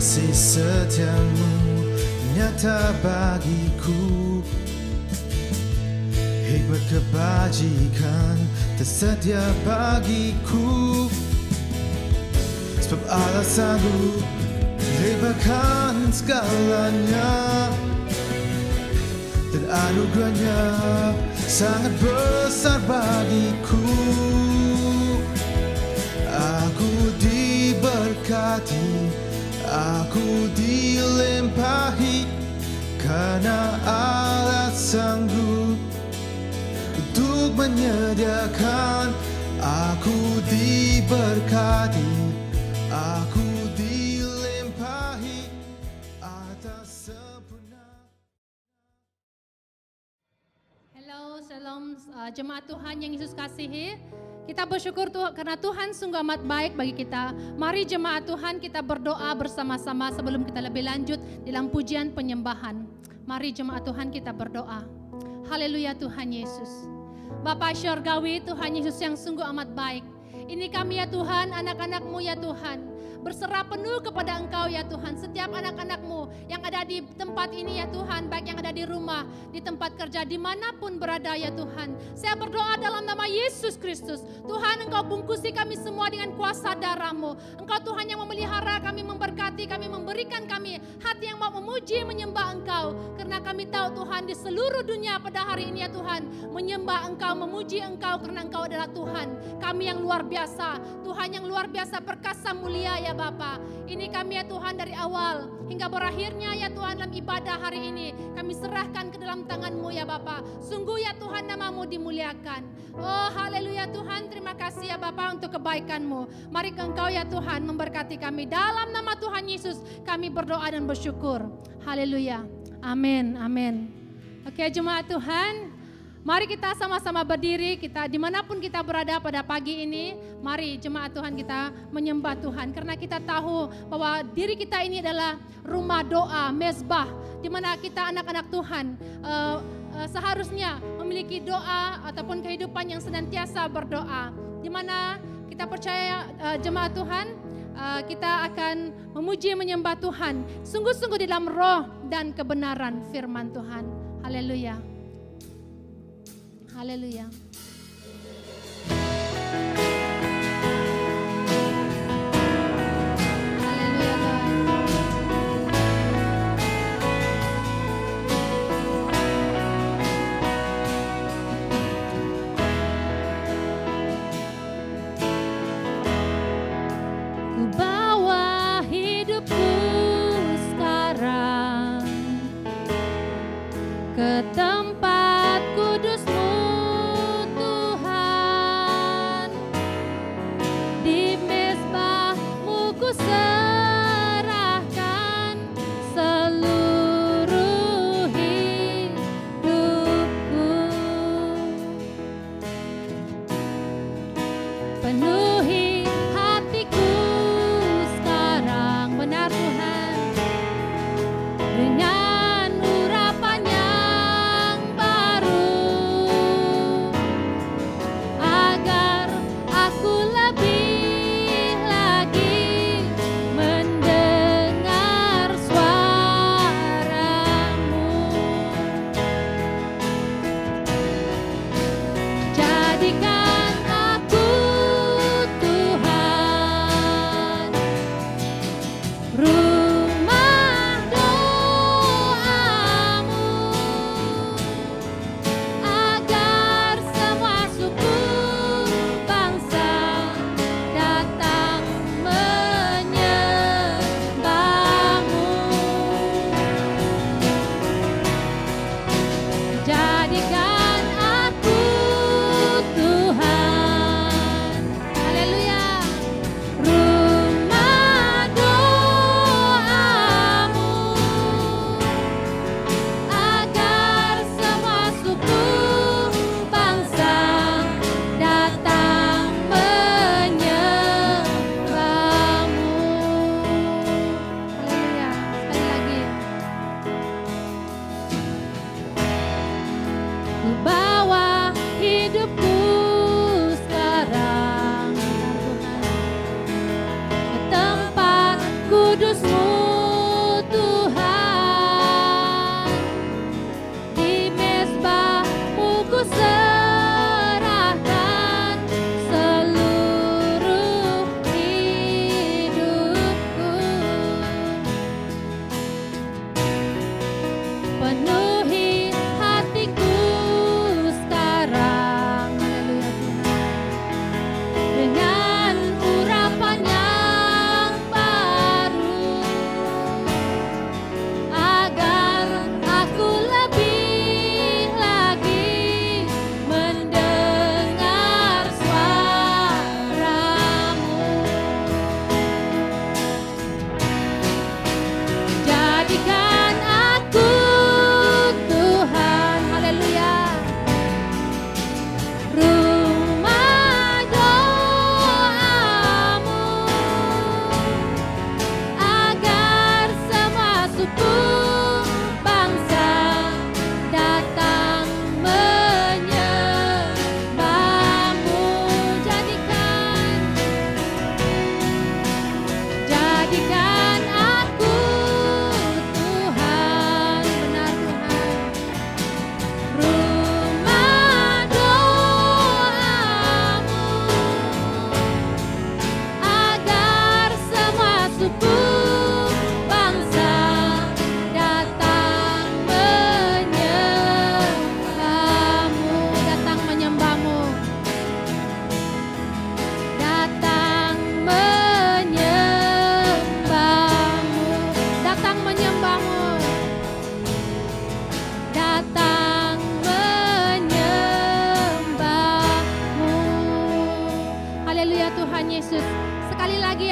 Kasih setiamu nyata bagiku, hikmat kebajikan tersedia bagiku. Sebab Allah sanggup lebarkan segalanya, dan anugerahnya sangat besar bagiku. Aku diberkati, aku dilimpahi, karena Allah sanggup untuk menyediakan. Aku diberkati, aku dilimpahi atas sempurna. Hello, shalom jemaat Tuhan yang Yesus kasihi. Kita bersyukur karena Tuhan sungguh amat baik bagi kita. Mari jemaat Tuhan kita berdoa bersama-sama sebelum kita lebih lanjut dalam pujian penyembahan. Mari jemaat Tuhan kita berdoa. Haleluya Tuhan Yesus. Bapa Syurgawi, Tuhan Yesus yang sungguh amat baik. Ini kami ya Tuhan, anak-anak-Mu ya Tuhan. Berserah penuh kepada Engkau ya Tuhan. Setiap anak-anak-Mu yang ada di tempat ini ya Tuhan, baik yang ada di rumah, di tempat kerja, dimanapun berada ya Tuhan. Saya berdoa dalam nama Yesus Kristus. Tuhan, Engkau bungkusi kami semua dengan kuasa darah-Mu. Engkau Tuhan yang memelihara kami, memberkati kami, memberikan kami hati yang mau memuji, menyembah Engkau. Karena kami tahu Tuhan di seluruh dunia pada hari ini ya Tuhan, menyembah Engkau, memuji Engkau karena Engkau adalah Tuhan. Kami yang luar biasa, Tuhan yang luar biasa, perkasa, mulia ya Bapa. Ini kami ya Tuhan dari awal hingga berakhirnya ya Tuhan dalam ibadah hari ini. Kami serahkan ke dalam tangan-Mu ya Bapa. Sungguh ya Tuhan nama-Mu dimuliakan. Oh haleluya Tuhan, terima kasih ya Bapa untuk kebaikan-Mu. Mari Engkau ya Tuhan memberkati kami. Dalam nama Tuhan Yesus kami berdoa dan bersyukur. Haleluya. Amin, amin. Oke jemaat Tuhan, mari kita sama-sama berdiri, kita dimanapun kita berada pada pagi ini, mari jemaat Tuhan kita menyembah Tuhan. Karena kita tahu bahwa diri kita ini adalah rumah doa, mezbah, di mana kita anak-anak Tuhan seharusnya memiliki doa ataupun kehidupan yang senantiasa berdoa. Di mana kita percaya jemaat Tuhan, kita akan memuji menyembah Tuhan sungguh-sungguh di dalam roh dan kebenaran firman Tuhan. Haleluya. Haleluya. Haleluya Tuhan. Ku bawa hidupku sekarang ke tempat kudus-Mu Tuhan, di mezbah-Mu ku serahkan seluruh hidupku. Penuhi hatiku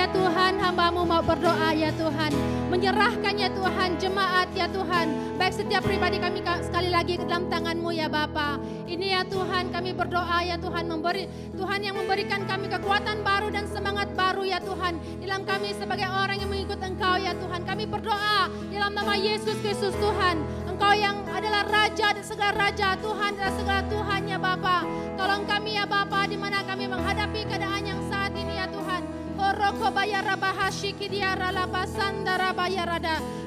ya Tuhan, hamba-Mu mau berdoa ya Tuhan. Menyerahkan ya Tuhan, jemaat ya Tuhan. Baik setiap pribadi kami sekali lagi ke dalam tangan-Mu ya Bapa. Ini ya Tuhan, kami berdoa ya Tuhan, Tuhan yang memberikan kami kekuatan baru dan semangat baru ya Tuhan. Dalam kami sebagai orang yang mengikut Engkau ya Tuhan. Kami berdoa dalam nama Yesus Kristus Tuhan. Engkau yang adalah Raja dan segala Raja, Tuhan dan segala Tuhan ya Bapa. Tolong kami ya Bapa, di mana kami menghadapi keadaan yang saat ini ya Tuhan.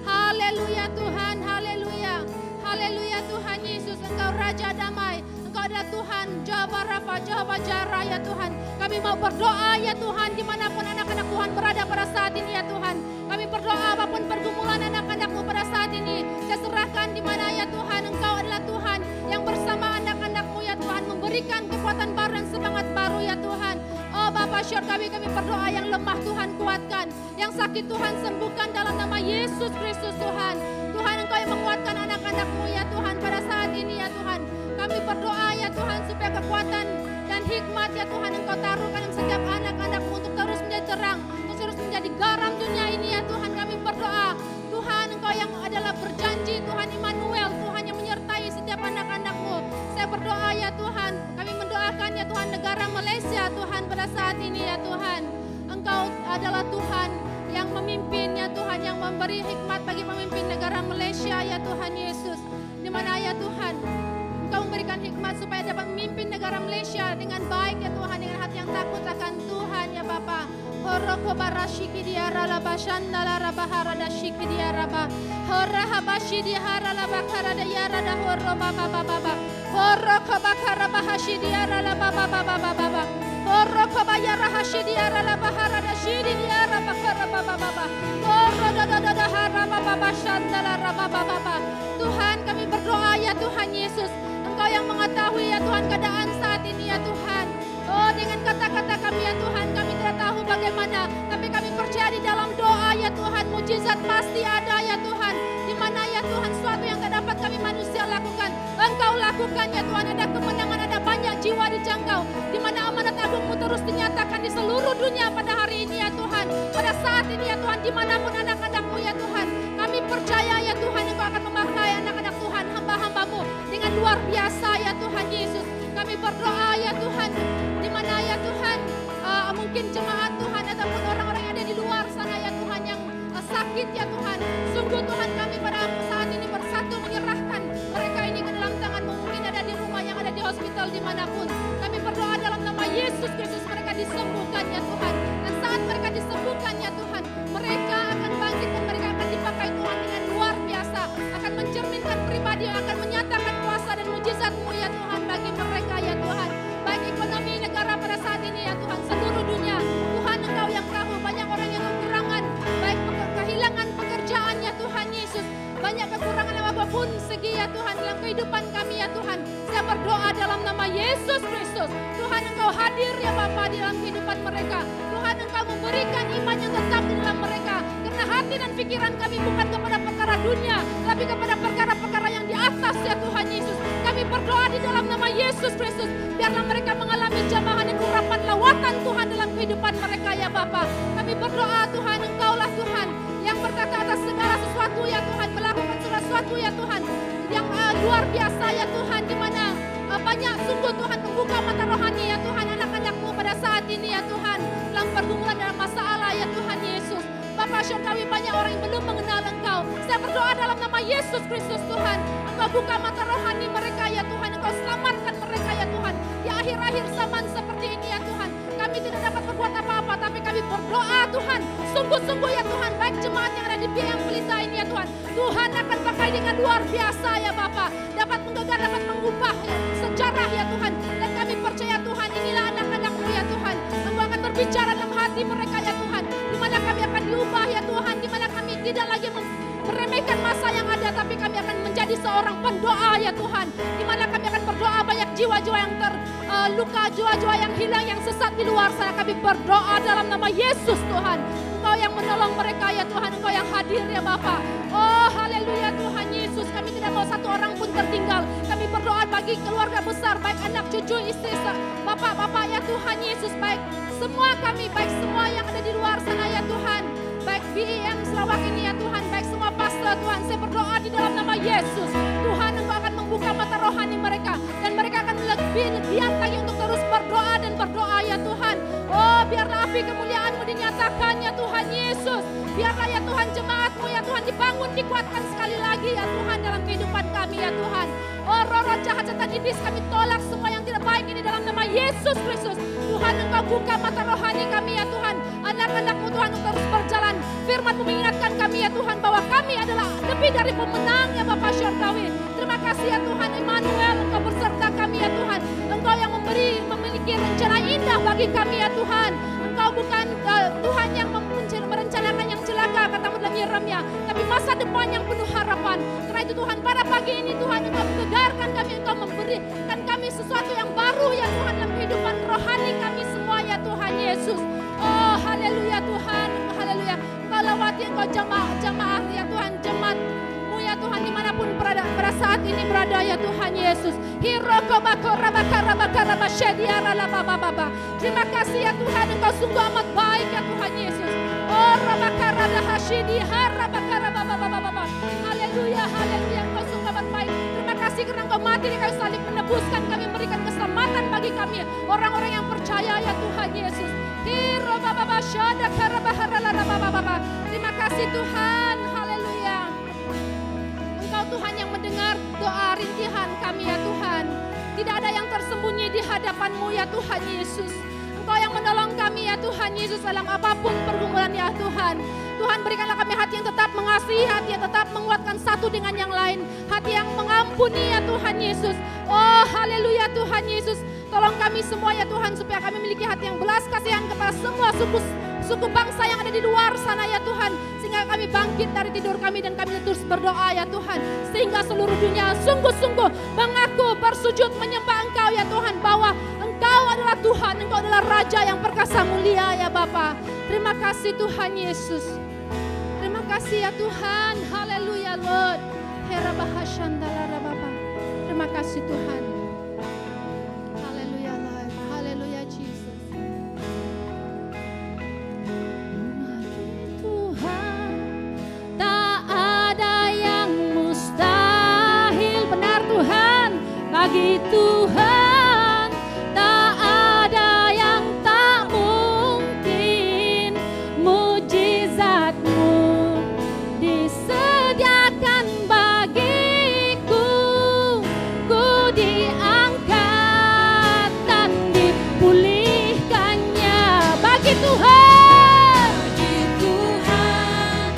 Haleluya Tuhan, haleluya. Haleluya Tuhan Yesus, Engkau Raja damai. Engkau adalah Tuhan, Jehovah Rafa, Jehovah Jireh ya Tuhan. Kami mau berdoa ya Tuhan, dimanapun anak-anak Tuhan berada pada saat ini ya Tuhan. Kami berdoa apapun pergumulan anak-anak-Mu pada saat ini. Saya serahkan di mana ya Tuhan, Engkau adalah Tuhan yang bersama anak-anak-Mu ya Tuhan. Memberikan kekuatan baru dan semangat baru ya Tuhan. Oh Bapa syur kami berdoa yang lemah Tuhan kuatkan. Yang sakit Tuhan sembuhkan dalam nama Yesus Kristus Tuhan. Tuhan Engkau yang menguatkan anak-anak-Mu ya Tuhan pada saat ini ya Tuhan. Kami berdoa ya Tuhan supaya kekuatan dan hikmat ya Tuhan Engkau taruhkan dalam setiap anak-anak-Mu untuk terus menjadi terang, untuk terus menjadi garam dunia ini ya Tuhan. Kami berdoa Tuhan Engkau yang adalah berjanji Tuhan Immanuel, Tuhan yang menyertai setiap anak-anak-Mu. Saya berdoa ya Tuhan, kami mendoakan ya Tuhan negara Malaysia Tuhan pada saat ini ya Tuhan. Engkau adalah Tuhan yang memimpin ya Tuhan, yang memberi hikmat bagi pemimpin negara Malaysia ya Tuhan Yesus. Di mana ya Tuhan Engkau memberikan hikmat supaya dapat memimpin negara Malaysia dengan baik ya Tuhan, dengan hati yang takut akan Tuhan ya Bapa. Horoko barashiki diara laba shandala rabahara dashiki diara ba horra habashi diara laba karada yara da horro baba baba horoko bakara bahashi diara laba baba baba horoko bayara hashi diara laba hara dashidi diara bakara baba baba horro da hara baba shandala rababa baba. Tuhan kami berdoa ya Tuhan Yesus, Engkau yang mengetahui ya Tuhan keadaan saat ini ya Tuhan. Oh dengan kata-kata kami ya Tuhan, kami tidak tahu bagaimana, tapi kami percaya di dalam doa ya Tuhan, mujizat pasti ada ya Tuhan. Di mana ya Tuhan sesuatu yang tidak dapat kami manusia lakukan, Engkau lakukan ya Tuhan. Ada kemenangan, ada banyak jiwa dijangkau. Di mana amanat agung-Mu terus dinyatakan di seluruh dunia pada hari ini ya Tuhan. Pada saat ini ya Tuhan, dimanapun anak-anak-Mu ya Tuhan, kami percaya ya Tuhan Engkau akan memakai anak-anak Tuhan, hamba-hamba-Mu dengan luar biasa ya Tuhan Yesus. Kami berdoa ya Tuhan, di mana ya Tuhan mungkin jemaat Tuhan ataupun orang-orang yang ada di luar sana ya Tuhan yang sakit ya Tuhan. Sungguh Tuhan kami pada saat ini bersatu menyerahkan mereka ini ke dalam tangan-Mu. Mungkin ada di rumah, yang ada di hospital, dimanapun. Kami berdoa dalam nama Yesus Kristus mereka disembuhkan ya Tuhan. Dan saat mereka disembuhkan ya Tuhan, mereka akan bangkit dan mereka akan dipakai Tuhan dengan luar biasa. Akan mencerminkan pribadi, akan menyatakan kuasa dan mujizat-Mu ya Tuhan bagi mereka ya Tuhan. Baik ekonomi negara pada saat ini ya Tuhan, seluruh dunia. Tuhan Engkau yang tahu banyak orang yang kekurangan, baik kehilangan pekerjaan ya Tuhan Yesus. Banyak kekurangan apapun segi ya Tuhan dalam kehidupan kami ya Tuhan. Saya berdoa dalam nama Yesus Kristus. Tuhan Engkau hadir ya Bapa di dalam kehidupan mereka. Tuhan Engkau memberikan iman yang tetap di dalam mereka. Karena hati dan pikiran kami bukan kepada perkara dunia, tapi kepada perkara-perkara yang di atas ya Tuhan Yesus. Kami berdoa di dalam nama Yesus Kristus. Biarlah mereka mengalami jamahan dan urapan lawatan Tuhan dalam kehidupan mereka ya Bapa. Kami berdoa Tuhan, Engkaulah Tuhan yang berkata atas segala sesuatu ya Tuhan, melakukan segala sesuatu ya Tuhan yang luar biasa ya Tuhan, di mana banyak sungguh Tuhan membuka mata rohani ya Tuhan anak-anak-Mu pada saat ini ya Tuhan dalam pergumulan dalam masalah ya Tuhan Yesus. Bapa syur kami banyak orang yang belum mengenal Engkau. Saya berdoa dalam nama Yesus Kristus Tuhan, Engkau buka mata rohani mereka ya Tuhan, Engkau selamatkan mereka ya Tuhan. Di akhir-akhir zaman seperti ini ya Tuhan, kami tidak dapat berbuat apa-apa, tapi kami berdoa Tuhan, sungguh-sungguh ya Tuhan, baik jemaat yang ada di Biang Pelita ini ya Tuhan, Tuhan akan pakai dengan luar biasa ya Bapa, dapat menggegar, dapat mengubah sejarah ya Tuhan. Dan kami percaya Tuhan, inilah anak-anak-Mu ya Tuhan, Engkau akan berbicara dalam hati mereka ya Tuhan, di mana kami akan diubah ya Tuhan, di mana kami tidak lagi meremehkan masa yang ada, tapi kami akan menjadi seorang pendoa ya Tuhan, di mana kami akan berdoa banyak jiwa-jiwa yang terluka, jiwa-jiwa yang hilang, yang sesat di luar sana. Kami berdoa dalam nama Yesus Tuhan, Engkau yang menolong mereka ya Tuhan, Engkau yang hadir ya Bapa. Oh haleluya Tuhan Yesus, kami tidak mau satu orang pun tertinggal. Kami berdoa bagi keluarga besar, baik anak, cucu, istri, bapak-bapak ya Tuhan Yesus, baik semua kami, baik semua yang ada di luar sana ya haleluya Tuhan. Saya berdoa di dalam nama Yesus. Tuhan, Engkau akan membuka mata rohani mereka. Dan mereka akan lebih giat lagi untuk terus berdoa dan berdoa ya Tuhan. Oh, biarlah api kemuliaan-Mu dinyatakan ya Tuhan Yesus. Biarlah ya Tuhan jemaat-Mu ya Tuhan dibangun, dikuatkan sekali lagi ya Tuhan dalam kehidupan kami ya Tuhan. Oh, roh-roh jahat setan iblis kami tolak semua yang tidak baik ini dalam nama Yesus Kristus. Tuhan, Engkau buka mata rohani kami ya Tuhan. Anak-anak-Mu Tuhan untuk terus berjalan. Firman-Mu mengingatkan kami ya Tuhan bahwa kami adalah lebih dari pemenang ya Bapa Syurgawi. Terima kasih ya Tuhan Immanuel, Engkau berserta kami ya Tuhan. Engkau yang memiliki rencana indah bagi kami ya Tuhan. Engkau bukan Tuhan yang merencanakan yang celaka katamu dalam Yeremia, tapi masa depan yang penuh harapan. Karena itu Tuhan, pada pagi ini Tuhan Engkau tegarkan kami, Engkau memberikan kami sesuatu yang baru ya Tuhan dalam kehidupan rohani kami semua ya Tuhan Yesus. Oh haleluya Tuhan, haleluya. Engkau lawati Engkau jamaah ya Tuhan, jemaat-Mu ya Tuhan dimanapun pada saat ini berada ya Tuhan Yesus. Terima kasih ya Tuhan, Engkau sungguh amat baik ya Tuhan Yesus. Oh haleluya, haleluya, Engkau sungguh amat baik. Terima kasih karena Engkau mati di kayu salib menebuskan kami, memberikan keselamatan bagi kami orang-orang yang percaya ya Tuhan Yesus. Terima kasih Tuhan, haleluya. Engkau Tuhan yang mendengar doa rintihan kami ya Tuhan. Tidak ada yang tersembunyi di hadapan-Mu ya Tuhan Yesus. Engkau yang menolong kami ya Tuhan Yesus dalam apapun pergumulan ya Tuhan. Tuhan, berikanlah kami hati yang tetap mengasihi, hati yang tetap menguatkan satu dengan yang lain, hati yang mengampuni ya Tuhan Yesus. Oh haleluya Tuhan Yesus. Tolong kami semua ya Tuhan supaya kami memiliki hati yang belas kasihan kepada semua suku bangsa yang ada di luar sana ya Tuhan. Sehingga kami bangkit dari tidur kami dan kami terus berdoa ya Tuhan. Sehingga seluruh dunia sungguh-sungguh mengaku, bersujud, menyembah Engkau ya Tuhan. Bahwa Engkau adalah Tuhan, Engkau adalah Raja yang perkasa mulia ya Bapa. Terima kasih Tuhan Yesus. Terima kasih ya Tuhan. Haleluya Lord. Terima kasih Tuhan. Haleluya Lord. Haleluya Jesus. Tuhan, tak ada yang mustahil. Benar Tuhan. Bagi Tuhan tak ada yang tak mungkin. Mujizat-Mu disediakan bagiku. Ku diangkat dan dipulihkannya. Bagi Tuhan, bagi Tuhan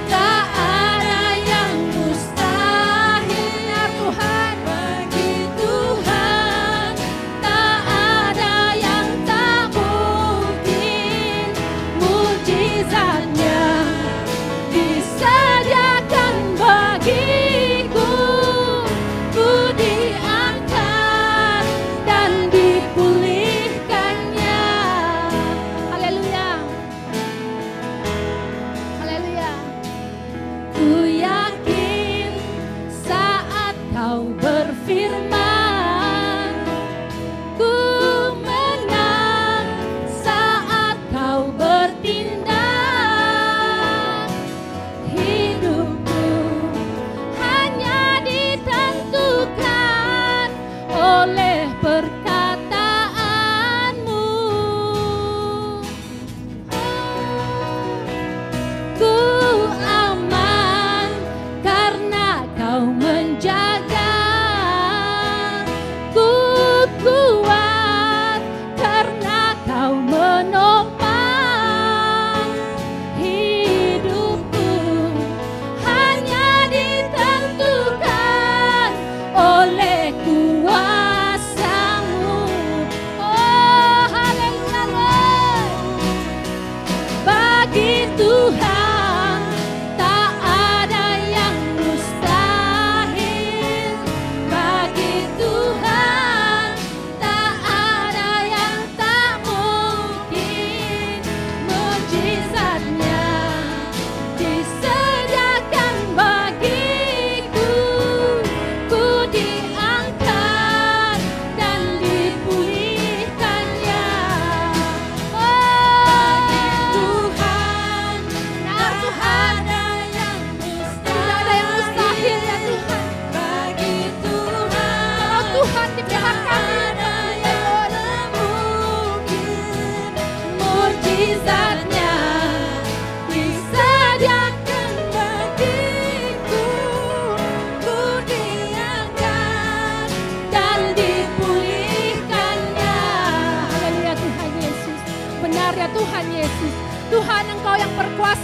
tak ada yang mustahil. Benar Tuhan, bagi Tuhan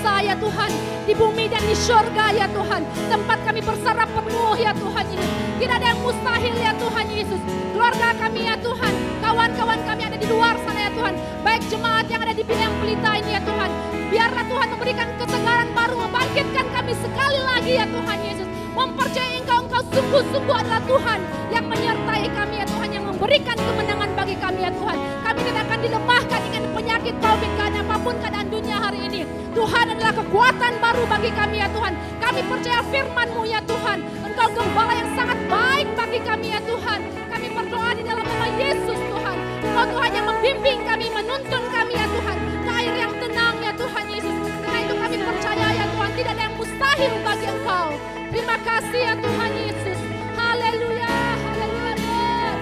Allah ya Tuhan, di bumi dan di surga ya Tuhan. Tempat kami bersarap penuh ya Tuhan Yesus. Tidak ada yang mustahil ya Tuhan Yesus. Keluarga kami ya Tuhan, kawan-kawan kami ada di luar sana ya Tuhan, baik jemaat yang ada di Pinang Pelita ini ya Tuhan, biarlah Tuhan memberikan ketegaran baru, membangkitkan kami sekali lagi ya Tuhan Yesus. Mempercayai Engkau sungguh-sungguh adalah Tuhan yang menyertai kami ya Tuhan, yang memberikan kemenangan bagi kami ya Tuhan. Kami tidak akan dilemahkan dengan penyakit COVID, keadaan apapun keadaan dunia hari ini. Tuhan adalah kekuatan baru bagi kami ya Tuhan. Kami percaya firman-Mu ya Tuhan. Engkau gembala yang sangat baik bagi kami ya Tuhan. Kami berdoa di dalam nama Yesus Tuhan. Engkau Tuhan yang membimbing kami, menuntun kami ya Tuhan ke air yang tenang ya Tuhan Yesus. Karena itu kami percaya ya Tuhan, tidak ada yang mustahil bagi Engkau. Terima kasih ya Tuhan Yesus. Haleluya, haleluya Lord.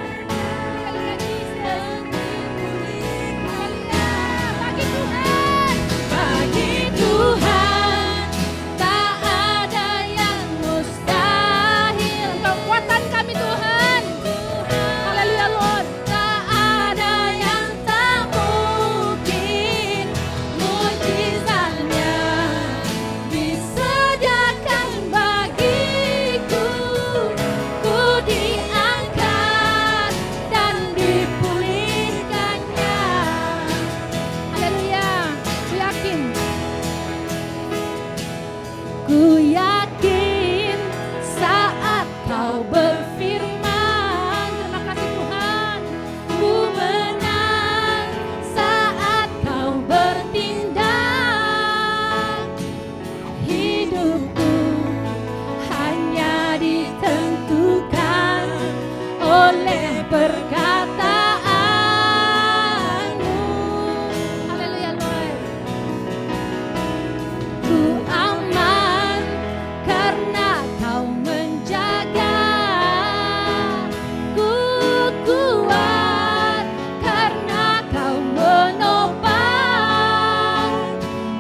Haleluya Jesus. Haleluya, bagi Tuhan. Bagi Tuhan tak ada yang mustahil. Engkau kekuatan kami Tuhan. Haleluya Lord. Tak ada yang tak mungkin, mujizatnya disediakan bagiku. Ku diangkat dan dipulihkannya. Haleluya. Ku yakin saat Kau berfirman. Terima kasih Tuhan. Ku menang saat Kau bertindak. Hidupku hanya ditentukan oleh perkataanmu. Haleluya Lord. Ku aman karena Kau menjaga. Ku kuat karena Kau menopang.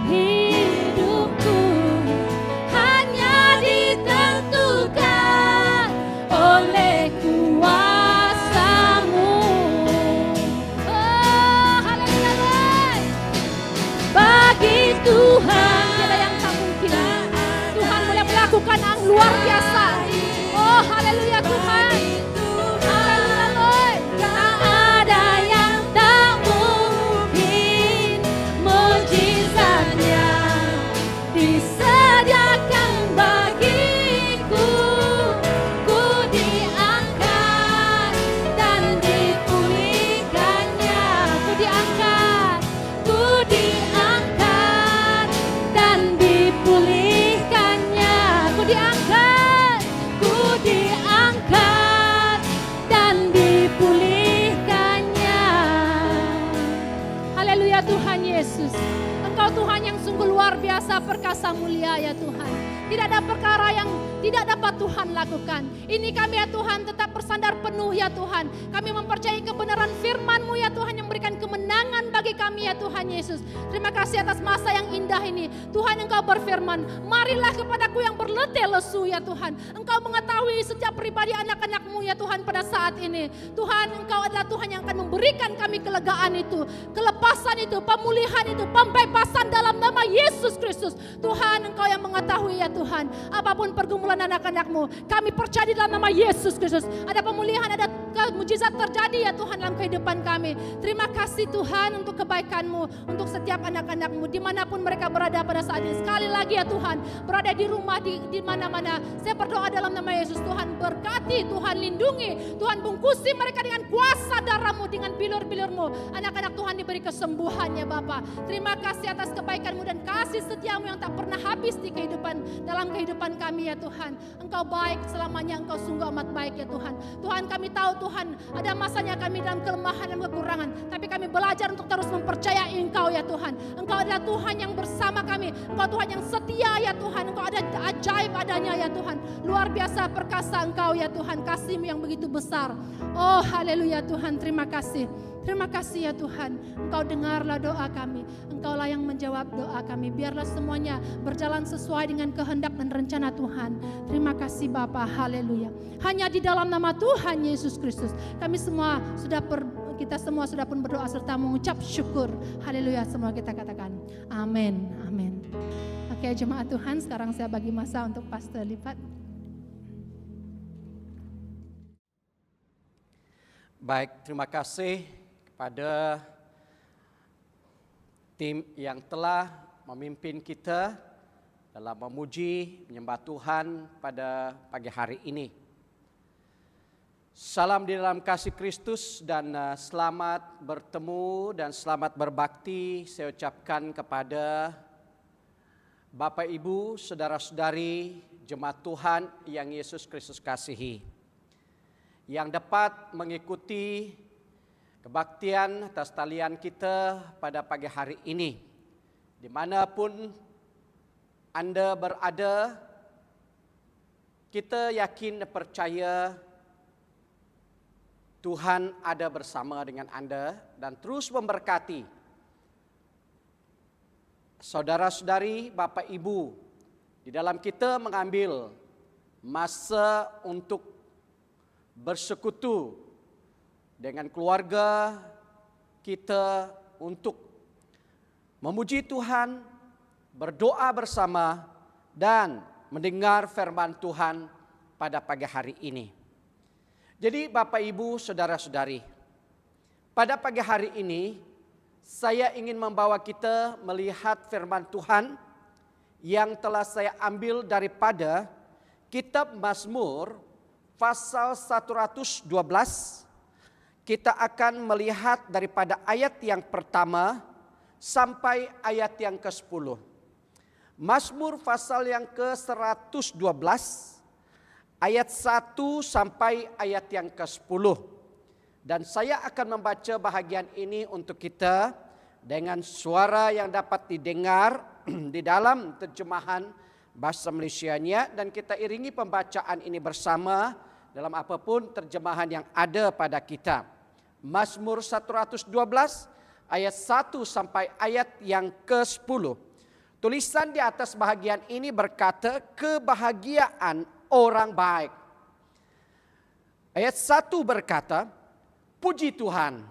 Hidupku hanya ditentukan oleh kuasa-Mu. Oh, haleluya Lord. Bagi Tuhan tiada yang tak mungkin. Tuhan boleh melakukan yang luar biasa. Oh, haleluya Tuhan. Haleluya Lord. Tak ada yang tak mungkin, mujizatnya disediakan bagiku. Ku diangkat dan dipulihkannya. Ku diangkat dan dipulihkannya. Ku diangkat dan dipulihkannya. Haleluya Tuhan Yesus. Engkau Tuhan yang sungguh luar biasa, perkasa, mulia ya Tuhan. Tidak ada perkara yang tidak dapat Tuhan lakukan. Ini kami ya Tuhan tetap bersandar penuh ya Tuhan. Kami mempercayai kebenaran firman-Mu ya Tuhan yang memberikan kemenangan bagi kami ya Tuhan Yesus. Terima kasih atas masa yang indah ini. Tuhan Engkau berfirman, marilah kepadaku yang berletih lesu ya Tuhan. Engkau mengetahui setiap pribadi anak-anak-Mu ya Tuhan pada saat ini. Tuhan Engkau adalah Tuhan yang akan memberikan kami kelegaan itu, kelepasan itu, pemulihan itu, pembebasan dalam nama Yesus Kristus. Tuhan Engkau yang mengetahui ya Tuhan, apapun pergumulan anak-anak-Mu, kami percaya di dalam nama Yesus Kristus. Ada pemulihan, ada mujizat terjadi ya Tuhan dalam kehidupan kami. Terima kasih Tuhan untuk kebaikan-Mu, untuk setiap anak-anak-Mu dimanapun mereka berada pada saat ini. Sekali lagi ya Tuhan, berada di rumah, di mana-mana. Saya berdoa dalam nama Yesus, Tuhan berkati, Tuhan lindungi, Tuhan bungkusi mereka dengan kuasa darah-Mu, dengan bilur-bilur-Mu. Anak-anak Tuhan diberi kesembuhan ya Bapa. Terima kasih atas kebaikan-Mu dan kasih setia-Mu yang tak pernah habis di dalam kehidupan kami ya Tuhan. Engkau baik selamanya, Engkau sungguh amat baik ya Tuhan. Tuhan kami tahu Tuhan ada masanya kami dalam kelemahan dan kekurangan, tapi kami belajar untuk terus mempercayai Engkau ya Tuhan. Engkau adalah Tuhan yang bersama kami, Engkau Tuhan yang setia ya Tuhan. Engkau ada ajaib adanya ya Tuhan. Luar biasa perkasa Engkau ya Tuhan, kasih-Mu yang begitu besar. Oh haleluya Tuhan, terima kasih. Terima kasih ya Tuhan, Engkau dengarlah doa kami. Engkaulah yang menjawab doa kami. Biarlah semuanya berjalan sesuai dengan kehendak dan rencana Tuhan. Terima kasih Bapa, haleluya. Hanya di dalam nama Tuhan Yesus Kristus, kita semua sudah pun berdoa serta mengucap syukur. Haleluya, semua kita katakan amin, amin. Oke, jemaat Tuhan, sekarang saya bagi masa untuk Pastor Lipat. Baik, terima kasih kepada tim yang telah memimpin kita dalam memuji, menyembah Tuhan pada pagi hari ini. Salam di dalam kasih Kristus dan selamat bertemu dan selamat berbakti saya ucapkan kepada Bapak Ibu, saudara-saudari, jemaat Tuhan yang Yesus Kristus kasihi, yang dapat mengikuti kebaktian atas talian kita pada pagi hari ini. Dimanapun Anda berada, kita yakin dan percaya Tuhan ada bersama dengan Anda dan terus memberkati saudara-saudari, Bapak Ibu, di dalam kita mengambil masa untuk bersekutu dengan keluarga kita untuk memuji Tuhan, berdoa bersama, dan mendengar firman Tuhan pada pagi hari ini. Jadi Bapak Ibu, saudara-saudari, pada pagi hari ini saya ingin membawa kita melihat firman Tuhan yang telah saya ambil daripada kitab Mazmur pasal 112. Kita akan melihat daripada ayat yang pertama sampai ayat yang ke-10. Mazmur pasal yang ke-112 ayat 1 sampai ayat yang ke-10. Dan saya akan membaca bahagian ini untuk kita dengan suara yang dapat didengar di dalam terjemahan bahasa Malaysianya, dan kita iringi pembacaan ini bersama dalam apapun terjemahan yang ada pada kita. Mazmur 112 ayat 1 sampai ayat yang ke-10. Tulisan di atas bahagian ini berkata, kebahagiaan orang baik. Ayat 1 berkata, puji Tuhan,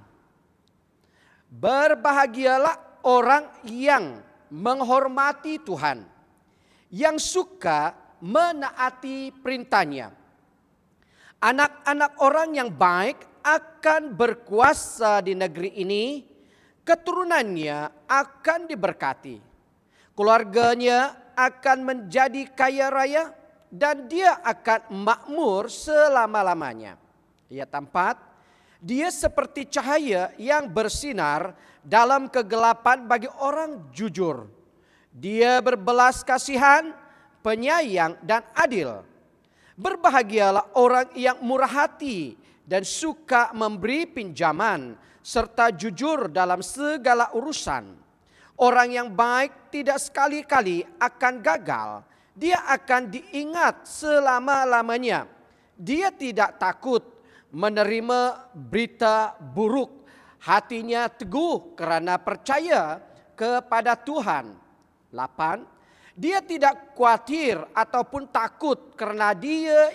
berbahagialah orang yang menghormati Tuhan, yang suka menaati perintahnya. Anak-anak orang yang baik akan berkuasa di negeri ini, keturunannya akan diberkati. Keluarganya akan menjadi kaya raya dan dia akan makmur selama-lamanya. Ayat 4, dia seperti cahaya yang bersinar dalam kegelapan bagi orang jujur. Dia berbelas kasihan, penyayang dan adil. Berbahagialah orang yang murah hati dan suka memberi pinjaman serta jujur dalam segala urusan. Orang yang baik tidak sekali-kali akan gagal. Dia akan diingat selama-lamanya. Dia tidak takut menerima berita buruk. Hatinya teguh kerana percaya kepada Tuhan. 8. Dia tidak khawatir ataupun takut kerana dia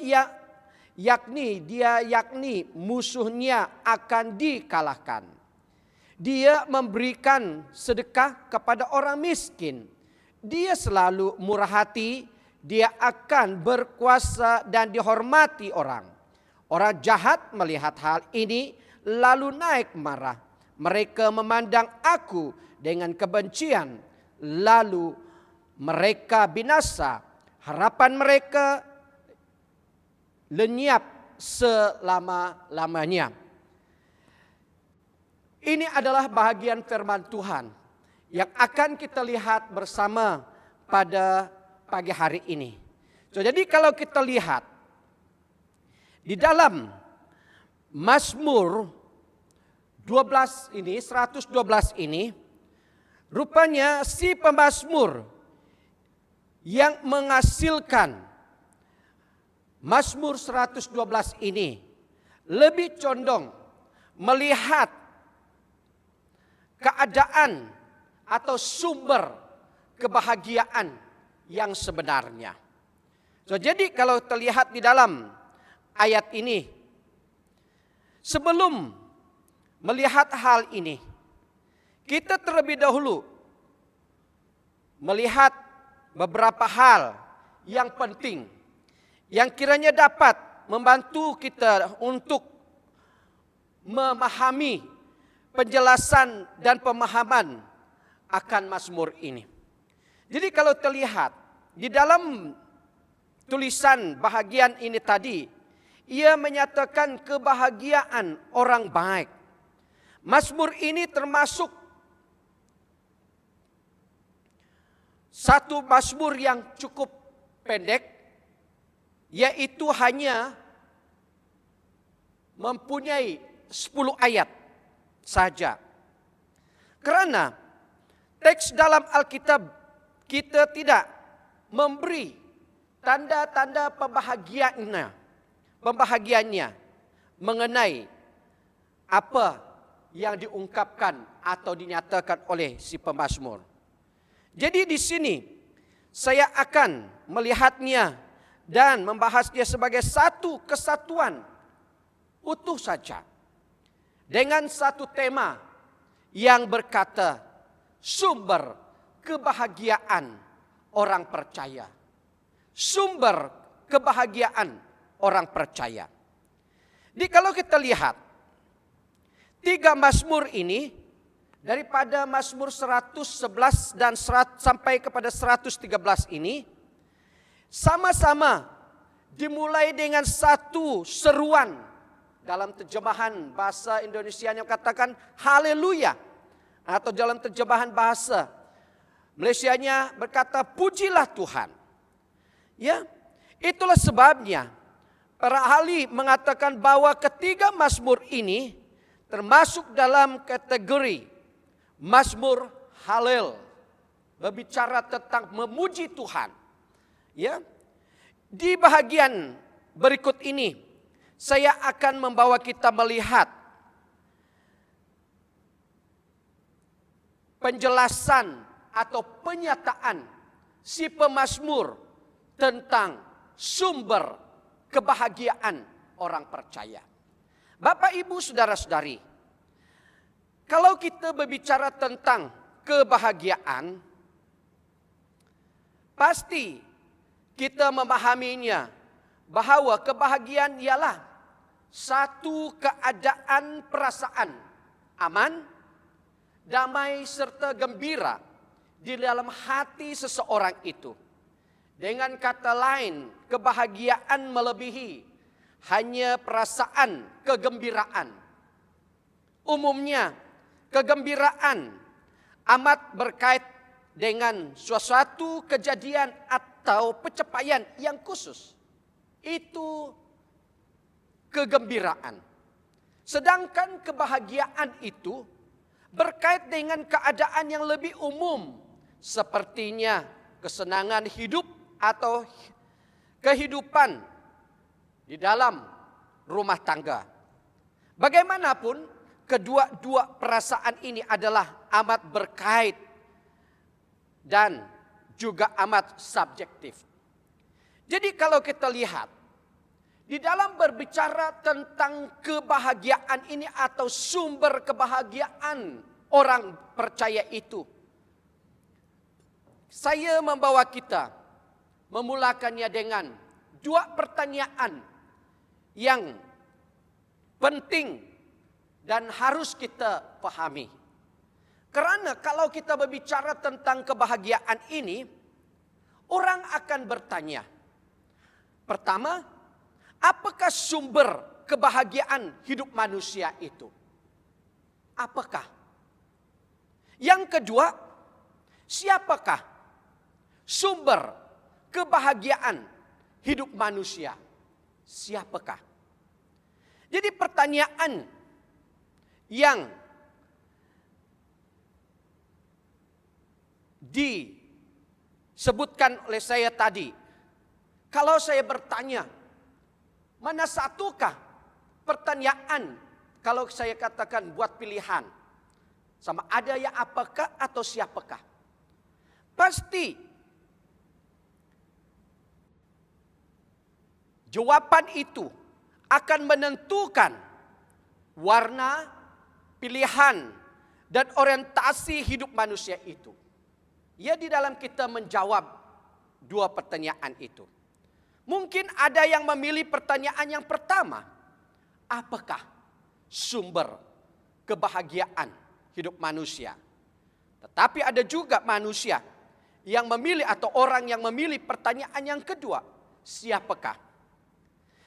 yakni musuhnya akan dikalahkan. Dia memberikan sedekah kepada orang miskin. Dia selalu murah hati. Dia akan berkuasa dan dihormati orang. Orang jahat melihat hal ini lalu naik marah. Mereka memandang aku dengan kebencian, lalu mereka binasa. Harapan mereka lenyap selama-lamanya. Ini adalah bahagian firman Tuhan yang akan kita lihat bersama pada pagi hari ini. Jadi kalau kita lihat di dalam Mazmur 112 ini, rupanya si pemazmur yang menghasilkan Mazmur 112 ini lebih condong melihat keadaan atau sumber kebahagiaan yang sebenarnya. Jadi kalau terlihat di dalam ayat ini, sebelum melihat hal ini, kita terlebih dahulu melihat beberapa hal yang penting yang kiranya dapat membantu kita untuk memahami penjelasan dan pemahaman akan Mazmur ini. Jadi kalau terlihat di dalam tulisan bahagian ini tadi, ia menyatakan kebahagiaan orang baik. Mazmur ini termasuk satu mazmur yang cukup pendek, yaitu hanya mempunyai 10 ayat saja. Karena teks dalam Alkitab kita tidak memberi tanda-tanda pembahagiannya mengenai apa yang diungkapkan atau dinyatakan oleh si pemazmur. Jadi di sini saya akan melihatnya dan membahasnya sebagai satu kesatuan utuh saja dengan satu tema yang berkata sumber kebahagiaan orang percaya. Sumber kebahagiaan orang percaya. Jadi kalau kita lihat 3 mazmur ini daripada Mazmur 111 dan sampai kepada 113 ini sama-sama dimulai dengan satu seruan. Dalam terjemahan bahasa Indonesia yang katakan haleluya, atau dalam terjemahan bahasa Malaysianya berkata pujilah Tuhan. Ya, itulah sebabnya para ahli mengatakan bahwa ketiga mazmur ini termasuk dalam kategori mazmur Halel, berbicara tentang memuji Tuhan. Ya, di bahagian berikut ini saya akan membawa kita melihat penjelasan atau penyataan si pemazmur tentang sumber kebahagiaan orang percaya. Bapak, Ibu, saudara-saudari, kalau kita berbicara tentang kebahagiaan, pasti kita memahaminya bahwa kebahagiaan ialah satu keadaan perasaan aman, damai serta gembira di dalam hati seseorang itu. Dengan kata lain, kebahagiaan melebihi hanya perasaan kegembiraan. Umumnya, kegembiraan amat berkait dengan suatu kejadian atau pencapaian yang khusus. Itu kegembiraan. Sedangkan kebahagiaan itu berkait dengan keadaan yang lebih umum, sepertinya kesenangan hidup atau kehidupan di dalam rumah tangga. Bagaimanapun, kedua-dua perasaan ini adalah amat berkait dan juga amat subjektif. Jadi kalau kita lihat, di dalam berbicara tentang kebahagiaan ini atau sumber kebahagiaan orang percaya itu, saya membawa kita memulakannya dengan 2 pertanyaan yang penting dan harus kita pahami. Karena kalau kita berbicara tentang kebahagiaan ini, orang akan bertanya, pertama, apakah sumber kebahagiaan hidup manusia itu? Apakah? Yang kedua, siapakah sumber kebahagiaan hidup manusia? Siapakah? Jadi pertanyaan yang disebutkan oleh saya tadi, kalau saya bertanya, mana satukah pertanyaan kalau saya katakan buat pilihan? Sama ada ya apakah atau siapakah? Pasti jawaban itu akan menentukan warna, pilihan, dan orientasi hidup manusia itu. Ya, di dalam kita menjawab dua pertanyaan itu. Mungkin ada yang memilih pertanyaan yang pertama. Apakah sumber kebahagiaan hidup manusia? Tetapi ada juga manusia yang memilih atau orang yang memilih pertanyaan yang kedua. Siapakah?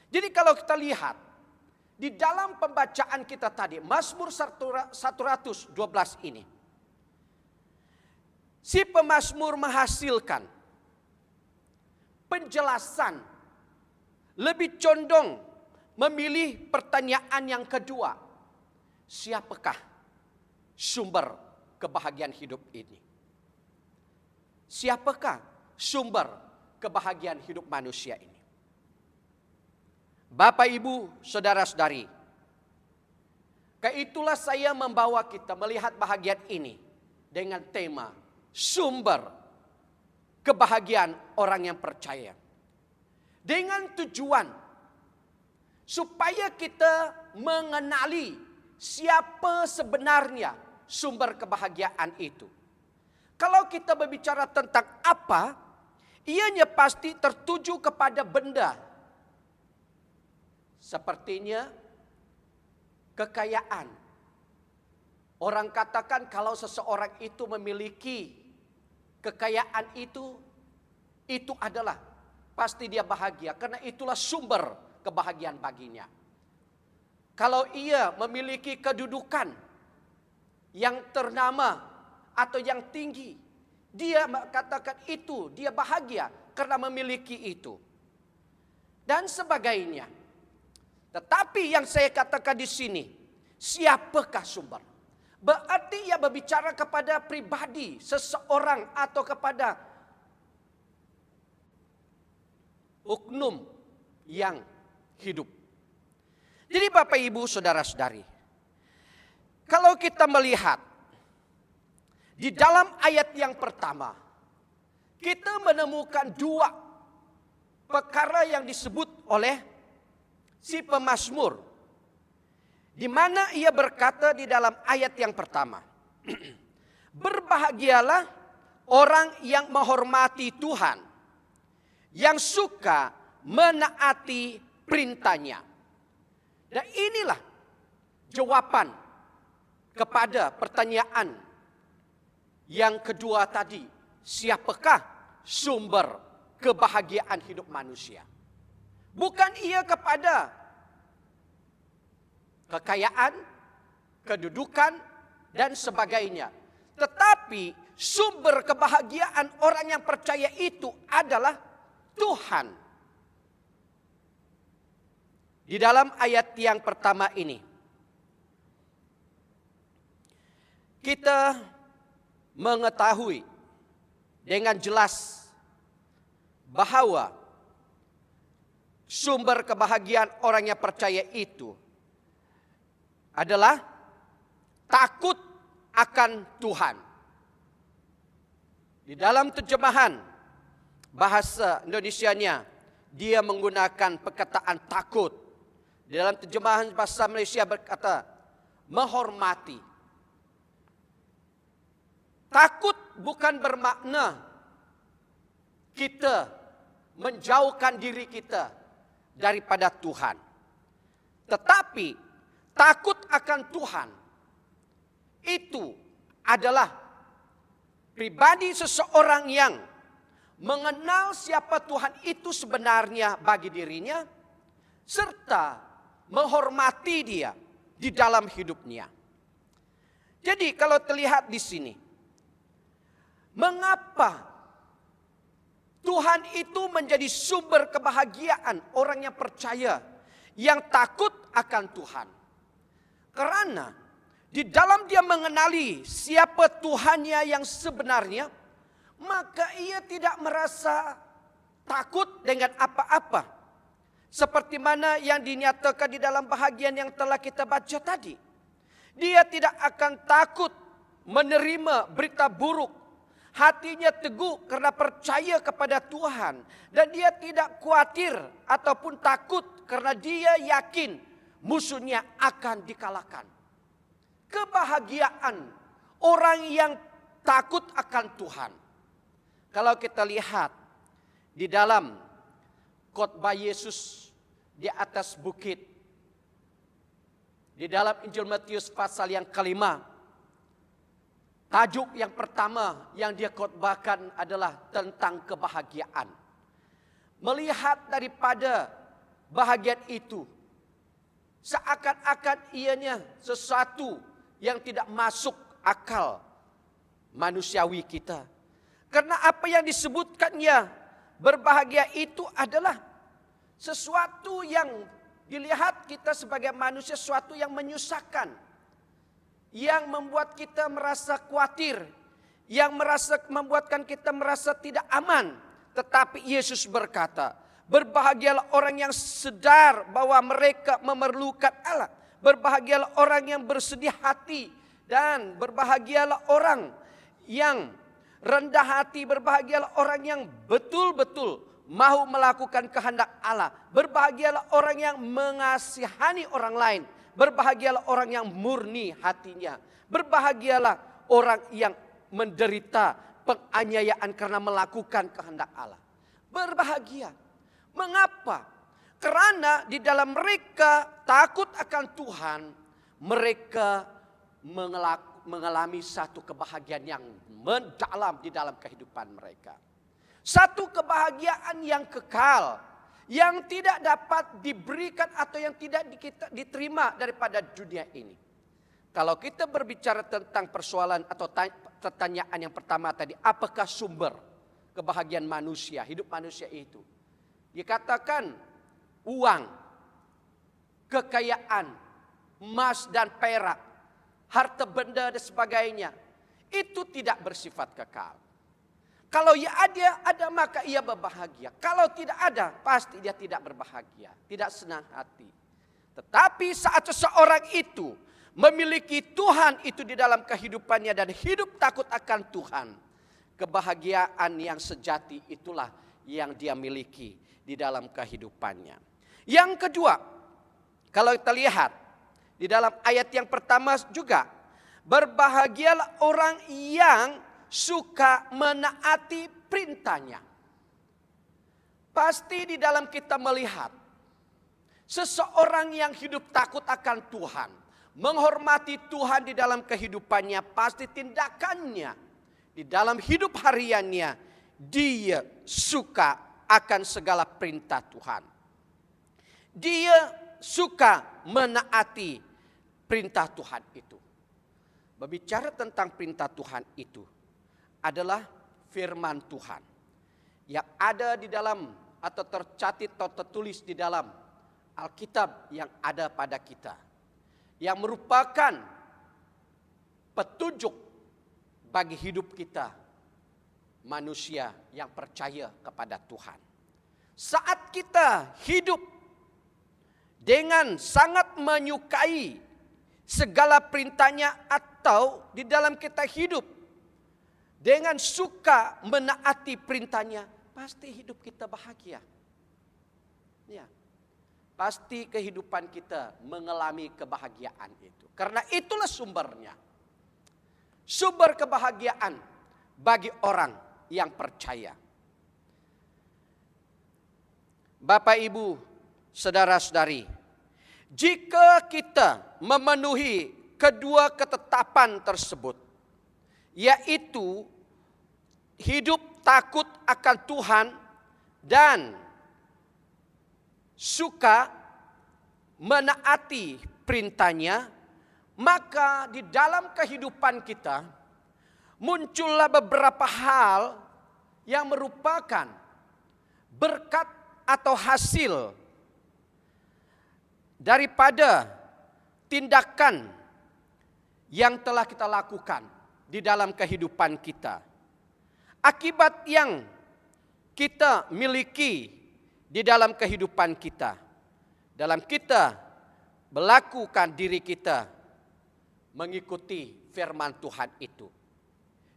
Jadi kalau kita lihat di dalam pembacaan kita tadi, Mazmur 112 ini. Si pemazmur menghasilkan penjelasan lebih condong memilih pertanyaan yang kedua. Siapakah sumber kebahagiaan hidup ini? Siapakah sumber kebahagiaan hidup manusia ini? Bapak, Ibu, Saudara-saudari, keitulah saya membawa kita melihat bahagian ini dengan tema sumber kebahagiaan orang yang percaya. Dengan tujuan supaya kita mengenali siapa sebenarnya sumber kebahagiaan itu. Kalau kita berbicara tentang apa, ianya pasti tertuju kepada benda. Sepertinya kekayaan. Orang katakan kalau seseorang itu memiliki kekayaan itu adalah pasti dia bahagia. Karena itulah sumber kebahagiaan baginya. Kalau ia memiliki kedudukan yang ternama atau yang tinggi, dia katakan itu dia bahagia karena memiliki itu. Dan sebagainya. Tetapi yang saya katakan di sini, siapakah sumber? Berarti ia berbicara kepada pribadi seseorang atau kepada oknum yang hidup. Jadi Bapak, Ibu, Saudara-saudari, kalau kita melihat di dalam ayat yang pertama, kita menemukan dua perkara yang disebut oleh si pemazmur, di mana ia berkata di dalam ayat yang pertama, berbahagialah orang yang menghormati Tuhan, yang suka menaati perintahnya. Dan inilah jawaban kepada pertanyaan yang kedua tadi, siapakah sumber kebahagiaan hidup manusia? Bukan ia kepada kekayaan, kedudukan, dan sebagainya. Tetapi sumber kebahagiaan orang yang percaya itu adalah Tuhan. Di dalam ayat yang pertama ini, kita mengetahui dengan jelas bahwa sumber kebahagiaan orang yang percaya itu adalah takut akan Tuhan. Di dalam terjemahan bahasa Indonesianya, dia menggunakan perkataan takut. Di dalam terjemahan bahasa Malaysia berkata menghormati. Takut bukan bermakna kita menjauhkan diri kita daripada Tuhan. Tetapi takut akan Tuhan itu adalah pribadi seseorang yang mengenal siapa Tuhan itu sebenarnya bagi dirinya, serta menghormati dia di dalam hidupnya. Jadi kalau terlihat di sini, mengapa Tuhan itu menjadi sumber kebahagiaan orang yang percaya, yang takut akan Tuhan? Karena di dalam dia mengenali siapa Tuhannya yang sebenarnya, maka ia tidak merasa takut dengan apa-apa. Seperti mana yang dinyatakan di dalam bahagian yang telah kita baca tadi. Dia tidak akan takut menerima berita buruk. Hatinya teguh karena percaya kepada Tuhan. Dan dia tidak khawatir ataupun takut karena dia yakin musuhnya akan dikalahkan. Kebahagiaan orang yang takut akan Tuhan. Kalau kita lihat di dalam khotbah Yesus di atas bukit. Di dalam Injil Matius pasal yang kelima, tajuk yang pertama yang dia khotbahkan adalah tentang kebahagiaan. Melihat daripada bahagian itu, seakan-akan ianya sesuatu yang tidak masuk akal manusiawi kita. Karena apa yang disebutkannya, berbahagia itu adalah sesuatu yang dilihat kita sebagai manusia, sesuatu yang menyusahkan, yang membuat kita merasa khawatir, yang membuatkan kita merasa tidak aman. Tetapi Yesus berkata, berbahagialah orang yang sadar bahwa mereka memerlukan Allah. Berbahagialah orang yang bersedih hati, dan berbahagialah orang yang rendah hati. Berbahagialah orang yang betul-betul mau melakukan kehendak Allah. Berbahagialah orang yang mengasihani orang lain. Berbahagialah orang yang murni hatinya. Berbahagialah orang yang menderita penganiayaan karena melakukan kehendak Allah. Berbahagia. Mengapa? Karena di dalam mereka takut akan Tuhan, mereka mengalami satu kebahagiaan yang mendalam di dalam kehidupan mereka. Satu kebahagiaan yang kekal, yang tidak dapat diberikan atau yang tidak diterima daripada dunia ini. Kalau kita berbicara tentang persoalan atau pertanyaan yang pertama tadi, apakah sumber kebahagiaan manusia, hidup manusia itu? Dikatakan uang, kekayaan, emas dan perak, harta benda dan sebagainya, itu tidak bersifat kekal. Kalau ia ada maka ia berbahagia. Kalau tidak ada, pasti dia tidak berbahagia, tidak senang hati. Tetapi saat seseorang itu memiliki Tuhan itu di dalam kehidupannya dan hidup takut akan Tuhan, kebahagiaan yang sejati itulah yang dia miliki di dalam kehidupannya. Yang kedua, kalau kita lihat di dalam ayat yang pertama juga, berbahagialah orang yang suka menaati perintahnya. Pasti di dalam kita melihat seseorang yang hidup takut akan Tuhan, menghormati Tuhan di dalam kehidupannya, pasti tindakannya di dalam hidup hariannya, dia suka akan segala perintah Tuhan. Dia suka menaati perintah Tuhan itu. Berbicara tentang perintah Tuhan itu adalah firman Tuhan yang ada di dalam atau tercatat atau tertulis di dalam Alkitab yang ada pada kita, yang merupakan petunjuk bagi hidup kita manusia yang percaya kepada Tuhan. Saat kita hidup dengan sangat menyukai segala perintahnya, atau di dalam kita hidup dengan suka menaati perintahnya, pasti hidup kita bahagia. Ya, pasti kehidupan kita mengalami kebahagiaan itu. Karena itulah sumbernya. Sumber kebahagiaan bagi orang yang percaya. Bapak, Ibu, saudara-saudari, jika kita memenuhi kedua ketetapan tersebut, yaitu hidup takut akan Tuhan dan suka menaati perintahnya, maka di dalam kehidupan kita muncullah beberapa hal yang merupakan berkat atau hasil daripada tindakan yang telah kita lakukan di dalam kehidupan kita. Akibat yang kita miliki di dalam kehidupan kita, dalam kita melakukan diri kita mengikuti firman Tuhan itu.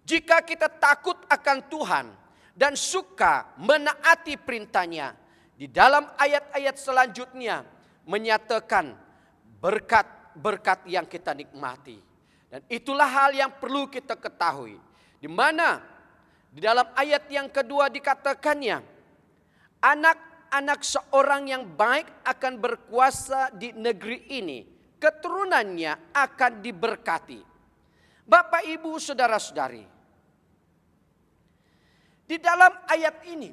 Jika kita takut akan Tuhan dan suka menaati perintahnya, di dalam ayat-ayat selanjutnya menyatakan berkat-berkat yang kita nikmati. Dan itulah hal yang perlu kita ketahui. Di mana di dalam ayat yang kedua dikatakannya, Anak-anak seorang yang baik akan berkuasa di negeri ini. Keturunannya akan diberkati. Bapak, Ibu, Saudara-saudari, di dalam ayat ini